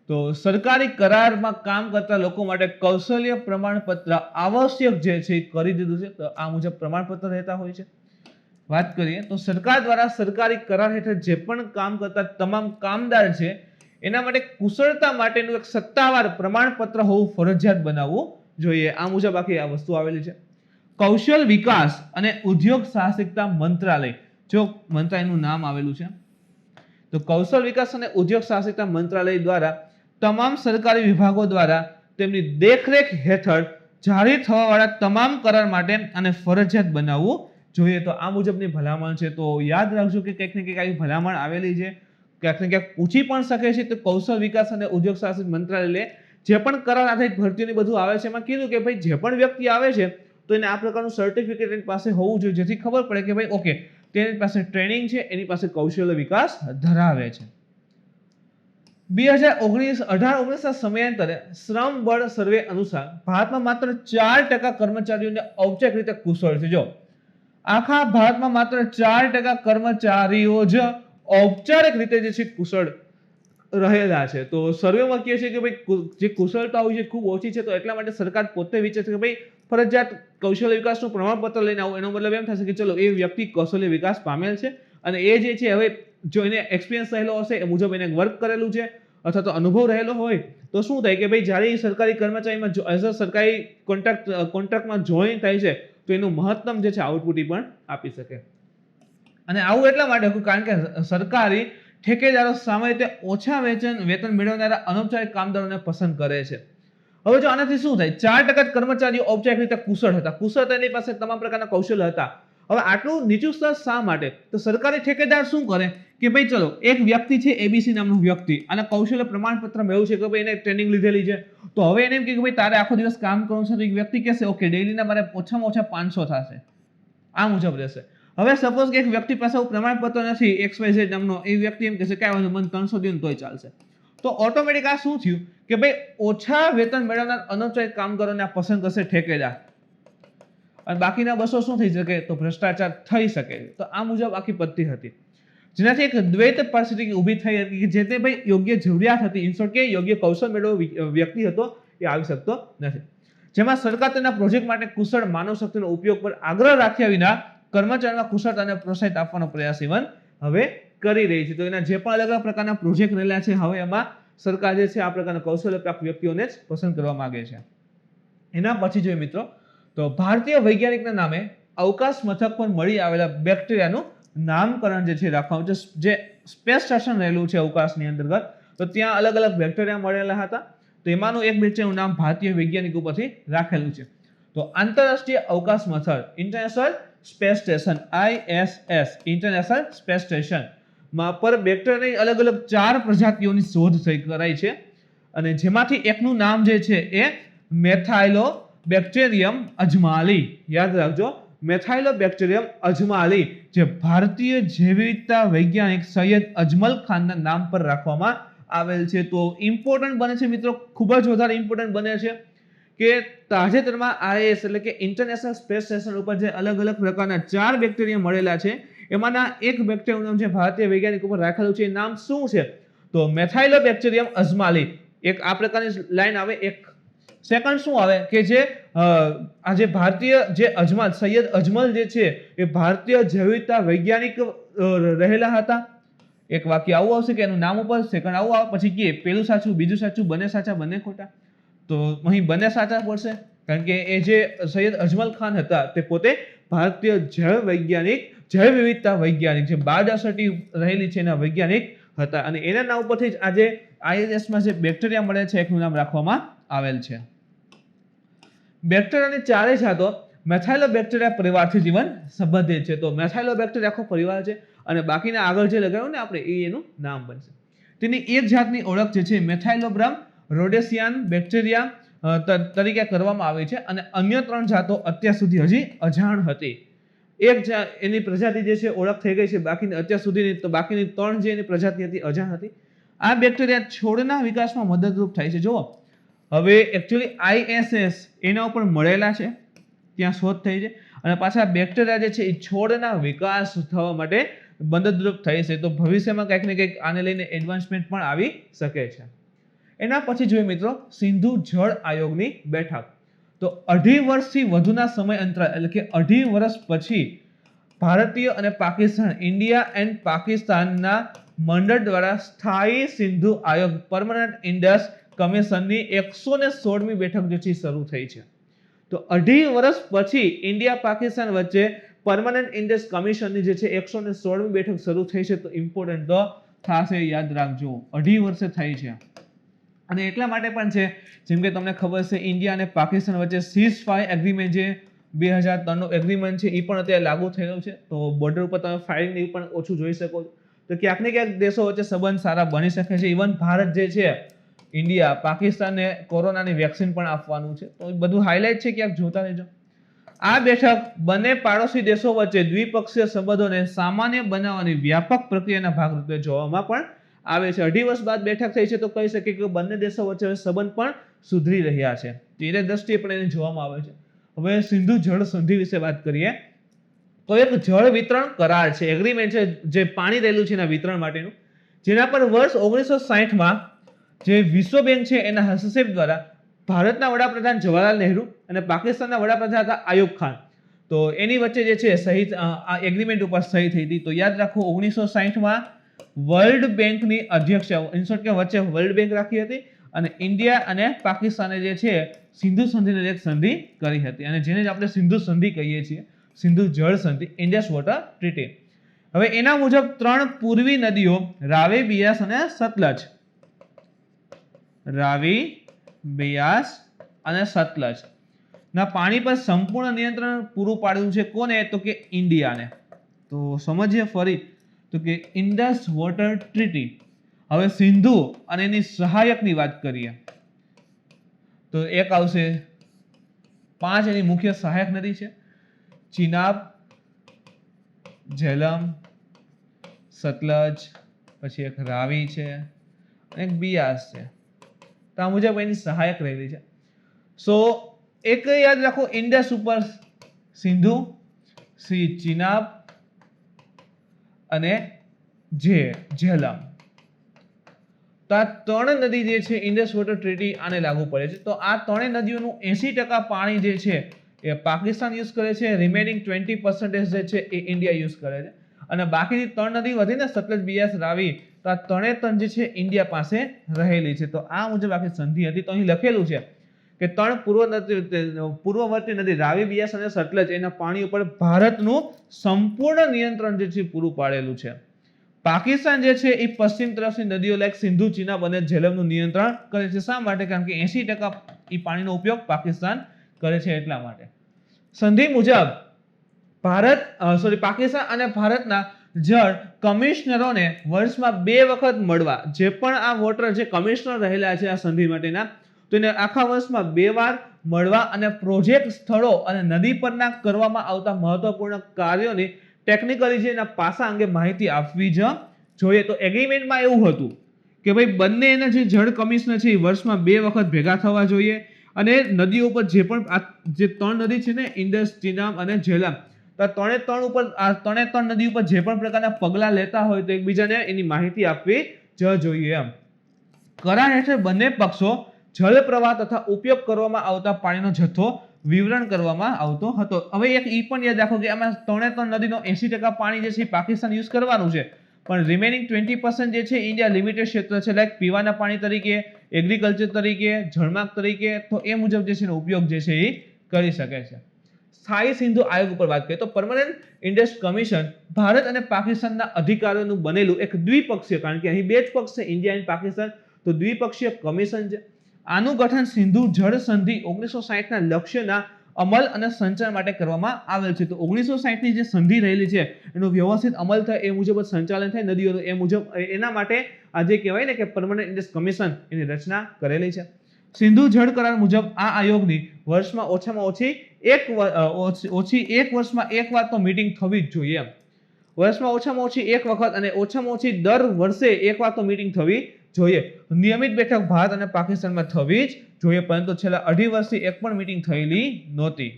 તો સરકારી કરારમાં કામ કરતા લોકો માટે કૌશલ્ય પ્રમાણપત્ર આવશ્યક જે છે એ કરી દીધું છે. તો આ મુજબ પ્રમાણપત્ર રહેતા હોય છે. વાત કરીએ તો સરકાર દ્વારા સરકારી કરાર હેઠળ જે પણ કામ કરતા તમામ કામદાર છે એના માટે કુશળતા માટેનું એક સત્તાવાર પ્રમાણપત્ર હોવું ફરજિયાત બનાવવું જોઈએ. આ મુજબ આખી આ વસ્તુ આવેલી છે. કૌશલ વિકાસ અને ઉદ્યોગ સાહસિકતા મંત્રાલય, જો મંત્રાલયનું નામ આવેલું છે, તો કૌશલ વિકાસ અને ઉદ્યોગ સાહસિકતા મંત્રાલય દ્વારા તમામ સરકારી વિભાગો દ્વારા તેમની દેખરેખ હેઠળ જારી થવાવાળા તમામ કરાર માટે આને ફરજિયાત બનાવવું જોઈએ. તો આ મુજબની ભલામણ છે. તો યાદ રાખજો કે કંઈક ને કંઈક આવી ભલામણ આવેલી છે, ક્યાંક ને ક્યાંક પૂછી પણ શકે છે. તો કૌશલ વિકાસ અને ઉદ્યોગ સાહસિક મંત્રાલય જે પણ કરાર આધારિત ભરતીઓની બધું આવે છે એમાં કીધું કે ભાઈ જે પણ વ્યક્તિ આવે છે તો એને આ પ્રકારનું સર્ટિફિકેટ એની પાસે હોવું જોઈએ, જેથી ખબર પડે કે ભાઈ ઓકે તેની પાસે ટ્રેનિંગ છે, એની પાસે કૌશલ્ય વિકાસ ધરાવે છે. 2018-19 સમયાંતરે શ્રમ બળ સર્વે અનુસાર ભારતમાં માત્ર 4% કર્મચારીઓને ઔપચારિક રીતે કુશળ છે. જો આખા ભારતમાં માત્ર 4% કર્મચારીઓ જ ઔપચારિક રીતે જે છે કુશળ રહેલા છે. તો સર્વેમાં કહે છે કે ભાઈ જે કુશળતા હોય છે ખૂબ ઓછી છે, તો એટલા માટે સરકાર પોતે વિચારે છે કે ભાઈ ફરજિયાત કૌશલ્ય વિકાસનું પ્રમાણપત્ર લઈને આવો. એનો મતલબ એમ થશે કે ચલો એ વ્યક્તિ કૌશલ્ય વિકાસ પામેલ છે અને એ જે છે હવે જો એને એક્સપિરિયન્સ રહેલો હશે એ મુજબ એને વર્ક કરેલું છે અથવા તો અનુભવ રહેલો હોય તો શું થાય કે ભાઈ જ્યારે એ સરકારી કર્મચારીમાં એઝ અ સરકારી કોન્ટ્રાક્ટમાં જોઈન થાય છે તો એનું મહત્તમ જે છે આઉટપુટ પણ આપી શકે. અને આવું એટલા માટે કારણ કે સરકારી ઠેકેદારો સામાન્ય રીતે ઓછા વેતન મેળવનારા અનૌપચારિક કામદારોને પસંદ કરે છે. હવે જો આનાથી શું થાય, 4% કર્મચારીઓ ઔપચારિક રીતે કુશળ હતા, કુશળતાની પાસે તમામ પ્રકારના કૌશલ્ય હતા. હવે આટલું નીચું સ્તર શા માટે? તો સરકારી ઠેકેદાર શું કરે કે ભાઈ ચલો એક વ્યક્તિ છે એબીસી નામનો વ્યક્તિ અને કૌશલ્ય પ્રમાણપત્ર મેળવ્યું છે કે ભાઈ એને ટ્રેનિંગ લીધેલી છે, તો હવે એને એમ કે ભાઈ તારે આખો દિવસ કામ કરવું છે, તો એક વ્યક્તિ કહેશે ઓકે ડેઈલીના મારે ઓછામાં ઓછા 500 થશે, આ મુજબ રહેશે. હવે સપોઝ કે એક વ્યક્તિ પાસે પ્રમાણપત્ર નથી XYZ નામનો, એ વ્યક્તિ એમ કહેશે કાંઈ વાંધો મને 300 દે તોય ચાલશે. તો ઓટોમેટિક આ શું થયું કે ભાઈ ઓછા વેતન મેળવનાર અનૌપચારિક કામદારોને આ પસંદ કરશે ઠેકેદાર અને બાકીના 200 શું થઈ શકે તો ભ્રષ્ટાચાર થઈ શકે. તો આ મુજબ આખી પદ્ધતિ હતી, જેનાથી એક દ્વૈત પરિસ્થિતિ ઊભી થઈ હતી કે જે તે ભાઈ યોગ્ય જરૂરિયાત હતી, ઇન્સ્ટોટ કે યોગ્ય કૌશલ મેળવેલો વ્યક્તિ હતો એ આવી શકતો નથી, જેમાં સરકાર તેના પ્રોજેક્ટ માટે કુશળ માનવ શક્તિનો ઉપયોગ પર આગ્રહ રાખ્યા વિના કર્મચારીઓના કુશળતાને પ્રોત્સાહિત આપવાનો પ્રયાસ હવે કરી રહી છે. તો એના જે પણ અલગ અલગ પ્રકારના પ્રોજેક્ટ રહેલા છે હવે એમાં સરકાર જે છે આ પ્રકારના કૌશલ્ય પ્રાપ્ત વ્યક્તિઓને જ પસંદ કરવા માંગે છે. એના પછી જોઈએ મિત્રો તો ભારતીય વૈજ્ઞાનિકના નામે અવકાશ મથક પર મળી આવેલા બેક્ટેરિયાનું નામકરણ જે છે રાખવાનું છે. જે સ્પેસ સ્ટેશન રહેલું છે અવકાશની અંતર્ગત, તો ત્યાં અલગ અલગ બેક્ટેરિયા મળેલા હતા, તો એમાંનું એક બેક્ટેરિયાનું નામ ભારતીય વૈજ્ઞાનિક ઉપરથી રાખેલું છે. તો આંતરરાષ્ટ્રીય અવકાશ મથક international space station ISS international space station માં પર બેક્ટેરિયાની અલગ અલગ 4 પ્રજાતિઓની શોધ કરાઈ છે અને જેમાંથી એકનું નામ જે છે એ મેથાઇલોબેક્ટેરિયમ અજમાલી. યાદ રાખજો મેથાઇલોબેક્ટેરિયમ અજમાલી, જે ભારતીય જૈવ વિવિધતા વૈજ્ઞાનિક સૈયદ અજમલ ખાનના નામ પર રાખવામાં આવેલ છે. તો ઇમ્પોર્ટન્ટ બને છે મિત્રો, ખૂબ જ વધારે ઇમ્પોર્ટન્ટ બને છે કે તાજેતરમાં ISS એટલે કે ઇન્ટરનેશનલ સ્પેસ સ્ટેશન ઉપર જે અલગ અલગ પ્રકારના 4 બેક્ટેરિયા મળેલા છે એમાંના એક બેક્ટેરિયાનું નામ જે ભારતીય વૈજ્ઞાનિક ઉપર રાખેલું છે એ નામ શું છે તો મેથાઇલોબેક્ટેરિયમ અજમાલી. એક આ પ્રકારની લાઈન આવે. એક સેકન્ડ શું આવે કે જે આ જે ભારતીય જે અજમલ સૈયદ અજમલ જે છે એ ભારતીય જૈવ વિવિધતા વૈજ્ઞાનિક રહેલા હતા. એક વાક્ય આવું આવશે કે એનું નામ ઉપર, સેકન્ડ આવું આવે, પછી કે પેલું સાચું બીજું સાચું, બંને સાચા બંને ખોટા. તો અહીં બંને સાચા પડશે કારણ કે એ જે સૈયદ અજમલ ખાન હતા તે પોતે ભારતીય જૈવ વિવિધતા વૈજ્ઞાનિક જે બાયોડાયવર્સિટી રહેલી છે એના વૈજ્ઞાનિક હતા અને એના નામ ઉપરથી જ આજે ISS માં જે બેક્ટેરિયા મળે છે એકનું નામ રાખવામાં આવેલ છે. બેક્ટેરિયાની 4 જાતો મેથાઇલોબેક્ટેરિયા પરિવારથી જીવન સંબંધિત છે. તો મેથાઇલોબેક્ટેરિયા આખો પરિવાર છે અને બાકીના આગળ જે લગાવ્યું ને આપણે એનું નામ બનશે. તેની એક જાતની ઓળખ જે છે મેથાઇલોબ્રામ રોડેસિયાન બેક્ટેરિયા તરીકે કરવામાં આવી છે અને અન્ય 3 જાતો અત્યાર સુધી હજી અજાણ હતી. એક એની પ્રજાતિ જે છે ઓળખ થઈ ગઈ છે, બાકીની અત્યાર સુધીની તો બાકીની 3 જે એની પ્રજાતિ હતી અજાણ હતી. આ બેક્ટેરિયા છોડના વિકાસમાં મદદરૂપ થાય છે. જુઓ હવે એકચ્યુઅલી ISS એના ઉપર મળેલા છે, ત્યાં શોધ થઈ છે અને પાછા બેક્ટેરિયા જે છે એ છોડના વિકાસ થવા માટે મદદરૂપ થાય છે. તો ભવિષ્યમાં કંઈક ને કંઈક આને લઈને એડવાન્સમેન્ટ પણ આવી શકે છે. એના પછી જોઈએ મિત્રો સિંધુ જળ આયોગની બેઠક. તો 2.5 વર્ષથી વધુના સમય અંતરાલ એટલે કે 2.5 વર્ષ પછી ભારતીય અને પાકિસ્તાન ઇન્ડિયા એન્ડ પાકિસ્તાનના મંડળ દ્વારા સ્થાયી સિંધુ આયોગ પરમનન્ટ ઇન્ડસ કમિશનની 116મી બેઠક જે છે શરૂ થઈ છે. તો 2.5 વર્ષ પછી ઇન્ડિયા પાકિસ્તાન વચ્ચે પરમનન્ટ ઇન્ડસ કમિશનની જે છે 116મી બેઠક શરૂ થઈ છે. તો ઇમ્પોર્ટન્ટ તો ખાસ યાદ રાખજો, 2.5 વર્ષે થઈ છે અને એટલા માટે પણ છે જેમ કે તમને ખબર છે ઇન્ડિયા અને પાકિસ્તાન વચ્ચે સીઝ ફાયર એગ્રીમેન્ટ જે 2003નો એગ્રીમેન્ટ છે એ પણ અત્યારે લાગુ થયેલો છે. તો બોર્ડર ઉપર તમે ફાયરિંગ પણ ઓછું જોઈ શકો છો. તો ક્યાંક ને ક્યાંક દેશો વચ્ચે સંબંધ સારા બની શકે છે. ઇવન ભારત જે છે ઇન્ડિયા પાકિસ્તાનને કોરોનાની વેક્સિન પણ આપવાનું છે. તો બધું હાઇલાઇટ છે, ક્યાંક જોતા રહેજો. આ બેઠક બંને પાડોશી દેશો વચ્ચે દ્વિપક્ષીય સંબંધોને સામાન્ય બનાવવાની વ્યાપક પ્રક્રિયાના ભાગરૂપે જોવામાં પણ આવે છે. 2.5 વર્ષ બાદ બેઠક થઈ છે તો કહી શકીએ કે બંને દેશો વચ્ચે સંબંધ પણ સુધરી રહ્યા છે. તેને દ્રષ્ટિએ પણ એને જોવામાં આવે છે. હવે સિંધુ જળ સંધિ વિશે વાત કરીએ તો એક જળ વિતરણ કરાર છે, એગ્રીમેન્ટ છે જે પાણી રહેલું છે એના વિતરણ માટેનું, જેના પર વર્ષ 1960માં જે વિશ્વ બેંક છે એના હસ્તક્ષેપ દ્વારા ભારતના વડાપ્રધાન જવાહરલાલ નહેરુ અને પાકિસ્તાનના વડાપ્રધાન હતા આયુબ ખાન, તો એની વચ્ચે જે છે સહી આ એગ્રીમેન્ટ ઉપર સહી થઈ હતી. તો યાદ રાખો 1960માં વર્લ્ડ બેંકની અધ્યક્ષતા કે વચ્ચે વર્લ્ડ બેંક રાખી હતી અને ઇન્ડિયા અને પાકિસ્તાને જે છે સિંધુ સંધિની એક સંધિ કરી હતી અને જેને જ આપણે સિંધુ સંધિ કહીએ છીએ, સિંધુ જળ સંધિ, ઇન્ડસ વોટર ટ્રીટી. હવે એના મુજબ 3 પૂર્વી નદીઓ રાવી, બિયાસ અને સતલજ, રાવી, બિયાસ અને સતલજ ના પાણી પર સંપૂર્ણ નિયંત્રણ પૂરું પાડ્યું છે. કોને? તો કે ઇન્ડિયાને. તો સમજીએ ફરી તો કે ઇન્ડસ વોટર ટ્રીટી. હવે સિંધુ અને એની સહાયકની વાત કરીએ તો એક આવશે 5 એની મુખ્ય સહાયક નદી છે, ચિનાબ, ઝેલમ, સતલજ, પછી એક રાવી છે અને એક બિયાસ છે. તો આ મુજબ એની સહાયક રહેલી છે. સો એક યાદ રાખો, ઇન્ડસ ઉપર સિંધુ, સી ચિનાબ અને ઝેલમ. તો આ 3 નદી જે છે ઇન્ડસ વોટર ટ્રીટી આને લાગુ પડે છે. તો આ 3 નદીઓનું 80% પાણી જે છે એ પાકિસ્તાન યુઝ કરે છે, રિમેનિંગ 20% જે છે એ ઇન્ડિયા યુઝ કરે છે અને બાકીની 3 નદી વધીને સતલજ, બિયાસ, રાવી, તો આ 3 જે છે ઇન્ડિયા પાસે રહેલી છે. તો આ મુજબ આખી સંધિ હતી. તો અહીં લખેલું છે કે 3 પૂર્વવર્તી નદી રાવી, બિયાસ અને સતલજ એના પાણી ઉપર ભારતનું સંપૂર્ણ નિયંત્રણ જે છે પૂરું પાડેલું છે. પાકિસ્તાન જે છે એ પશ્ચિમ તરફની નદીઓ લાઈક સિંધુ, ચિનાબ અને ઝેલમનું નિયંત્રણ કરે છે. શા માટે? કારણ કે 80% એ પાણીનો ઉપયોગ પાકિસ્તાન કરે છે એટલા માટે. સંધિ મુજબ પાકિસ્તાન અને ભારતના જળ કમિશનરોને વર્ષમાં 2 વખત મળવા, જે પણ આ વોટર જે કમિશનર રહેલા છે આ સંધિ માટેના, તો એને આખા વર્ષમાં 2 વાર મળવા અને પ્રોજેક્ટ સ્થળો અને નદી પરના કરવામાં આવતા મહત્વપૂર્ણ કાર્યોની ટેકનિકલી જે એના પાસા અંગે માહિતી આપવી જ જોઈએ. તો એગ્રીમેન્ટમાં એવું હતું કે ભાઈ બંને એના જે જળ કમિશનર છે એ વર્ષમાં 2 વખત ભેગા થવા જોઈએ અને નદીઓ ઉપર જે પણ જે 3 નદી છે ને ઇન્ડસ, ચિનાબ અને ઝેલમ, તો આ 3 નદી ઉપર જે પણ પ્રકારના પગલા લેતા હોય તો એકબીજાને એની માહિતી આપવી જ જોઈએ. એમ કરાર હેઠળ બંને પક્ષો જળ પ્રવાહ તથા ઉપયોગ કરવામાં આવતા પાણીનો જથ્થો વિવરણ કરવામાં આવતો હતો. હવે એક ઈ પણ યાદ રાખો કે આમાં 3 નદીનો 80% પાણી જે છે પાકિસ્તાન યુઝ કરવાનું છે, પણ રિમેનિંગ 20% જે છે ઇન્ડિયા લિમિટેડ ક્ષેત્ર છે, લાઈક પીવાના પાણી તરીકે, એગ્રીકલ્ચર તરીકે, જળમાર્ગ તરીકે, તો એ મુજબ જે છે એનો ઉપયોગ જે છે એ કરી શકે છે. સ્થાયી સિંધુ આયોગ ઉપર વાત કરીએ તો પરમનન્ટ ઇન્ડસ કમિશન ભારત અને પાકિસ્તાનના અધિકારીઓનું બનેલું એક દ્વિપક્ષીય, કારણ કે અહીં 2 જ પક્ષ છે ઇન્ડિયા અને પાકિસ્તાન, તો દ્વિપક્ષીય કમિશન છે. આનું ગઠન સિંધુ જળ સંધિ 1960ના લક્ષ્યના અમલ અને સંચાલન માટે કરવામાં આવેલ છે. તો 1960 ની જે સંધિ રહેલી છે એનો વ્યવસ્થિત અમલ થાય એ મુજબ જ સંચાલન થાય નદીઓનું, એ મુજબ એના માટે આ જે કહેવાય ને કે પરમનન્ટ ઇન્ડસ કમિશન એની રચના કરેલી છે. સિંધુ જળ કરાર મુજબ આ આયોગની વર્ષમાં ઓછામાં ઓછી એક વર્ષમાં એક વાર તો મીટિંગ થવી જ જોઈએ. વર્ષમાં ઓછામાં ઓછી એક વખત અને ઓછામાં ઓછી દર વર્ષે એક વાર તો મીટિંગ થવી જોઈએ. નિયમિત બેઠક ભારત અને પાકિસ્તાનમાં થવી જ જોઈએ, પરંતુ છેલ્લા 2.5 વર્ષથી એક પણ મીટિંગ થયેલી નહોતી.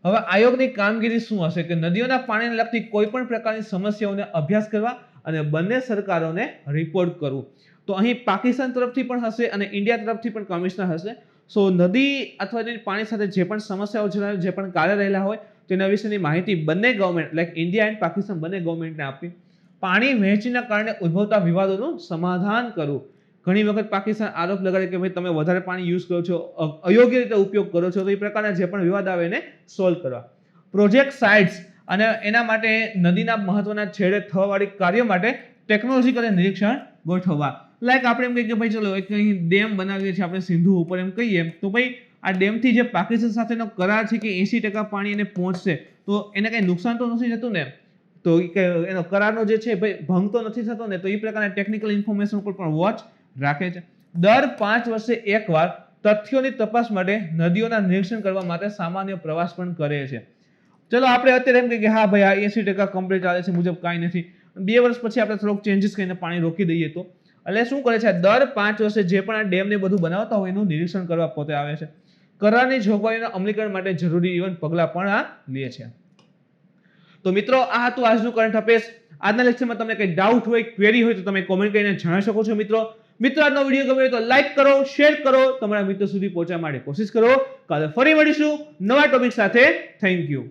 હવે આયોગની કામગીરી શું હશે કે નદીઓના પાણીને લગતી કોઈ પણ પ્રકારની સમસ્યાઓને અભ્યાસ કરવા અને બંને સરકારોને રિપોર્ટ કરવું. તો અહીં પાકિસ્તાન તરફથી પણ હશે અને ઇન્ડિયા તરફથી પણ કમિશનર હશે. સો નદી અથવા પાણી સાથે જે પણ સમસ્યાઓ જે પણ કાર્ય રહેલા હોય તેના વિશેની માહિતી બંને government like India and Pakistan બંને ગવર્મેન્ટને આપવી. પાણી વહેંચણીના કારણે ઉદ્ભવતા વિવાદોનું સમાધાન કરવું. ઘણી વખત પાકિસ્તાન આરોપ લગાડે કે ભાઈ તમે વધારે પાણી યુઝ કરો છો, અયોગ્ય રીતે ઉપયોગ કરો છો, તો એ પ્રકારના જે પણ વિવાદ આવે એને સોલ્વ કરવા. પ્રોજેક્ટ સાઇટ્સ અને એના માટે નદીના મહત્વના છેડે થવાવાળી કાર્યો માટે ટેકનોલોજીકલ નિરીક્ષણ ગોઠવવા. લાઈક આપણે એમ કહીએ કે ભાઈ ચલો એક અહીં ડેમ બનાવીએ છીએ આપણે સિંધુ ઉપર એમ કહીએ તો ભાઈ આ ડેમથી જે પાકિસ્તાન સાથેનો કરાર છે કે 80% પાણી એને પહોંચશે તો એને કઈ નુકસાન તો નથી થતું ને, તો એનો કરારનો જે છે ભાઈ ભંગ તો નથી થતો ને, તો એ પ્રકારના ટેકનિકલ ઇન્ફોર્મેશન ઉપર પણ વોચ રાખે છે. દર 5 વર્ષે એકવાર તથ્યોની તપાસ માટે નદીઓના નિરીક્ષણ કરવા માટે સામાન્ય પ્રવાસ પણ કરે છે. ચલો આપણે અત્યારે એમ કહીએ કે હા ભાઈ આ 80% કમ્પ્લીટ ચાલે છે મુજબ કાંઈ નથી, 2 વર્ષ પછી આપણે થોડોક ચેન્જીસ કરીને પાણી રોકી દઈએ તો એટલે શું કરે છે દર 5 વર્ષે જે પણ આ ડેમ ને બધું બનાવતા હોય એનું નિરીક્ષણ કરવા પોતે આવે છે. કરારની જોગવાઈઓના અમલીકરણ માટે જરૂરી ઇવન પગલાં પણ આ લે છે. તો મિત્રો આ હતું આજનું કરંટ અફેર્સ. આજના લેક્ચરમાં તમને કંઈ ડાઉટ હોય, ક્વેરી હોય તો તમે કોમેન્ટ કરીને જણાવી શકો છો. મિત્રો આજનો વિડીયો ગમ્યો તો લાઈક કરો, શેર કરો, તમારા મિત્રો સુધી પહોંચવા માટે કોશિશ કરો. કાલે ફરી મળીશું નવા ટોપિક સાથે. Thank you.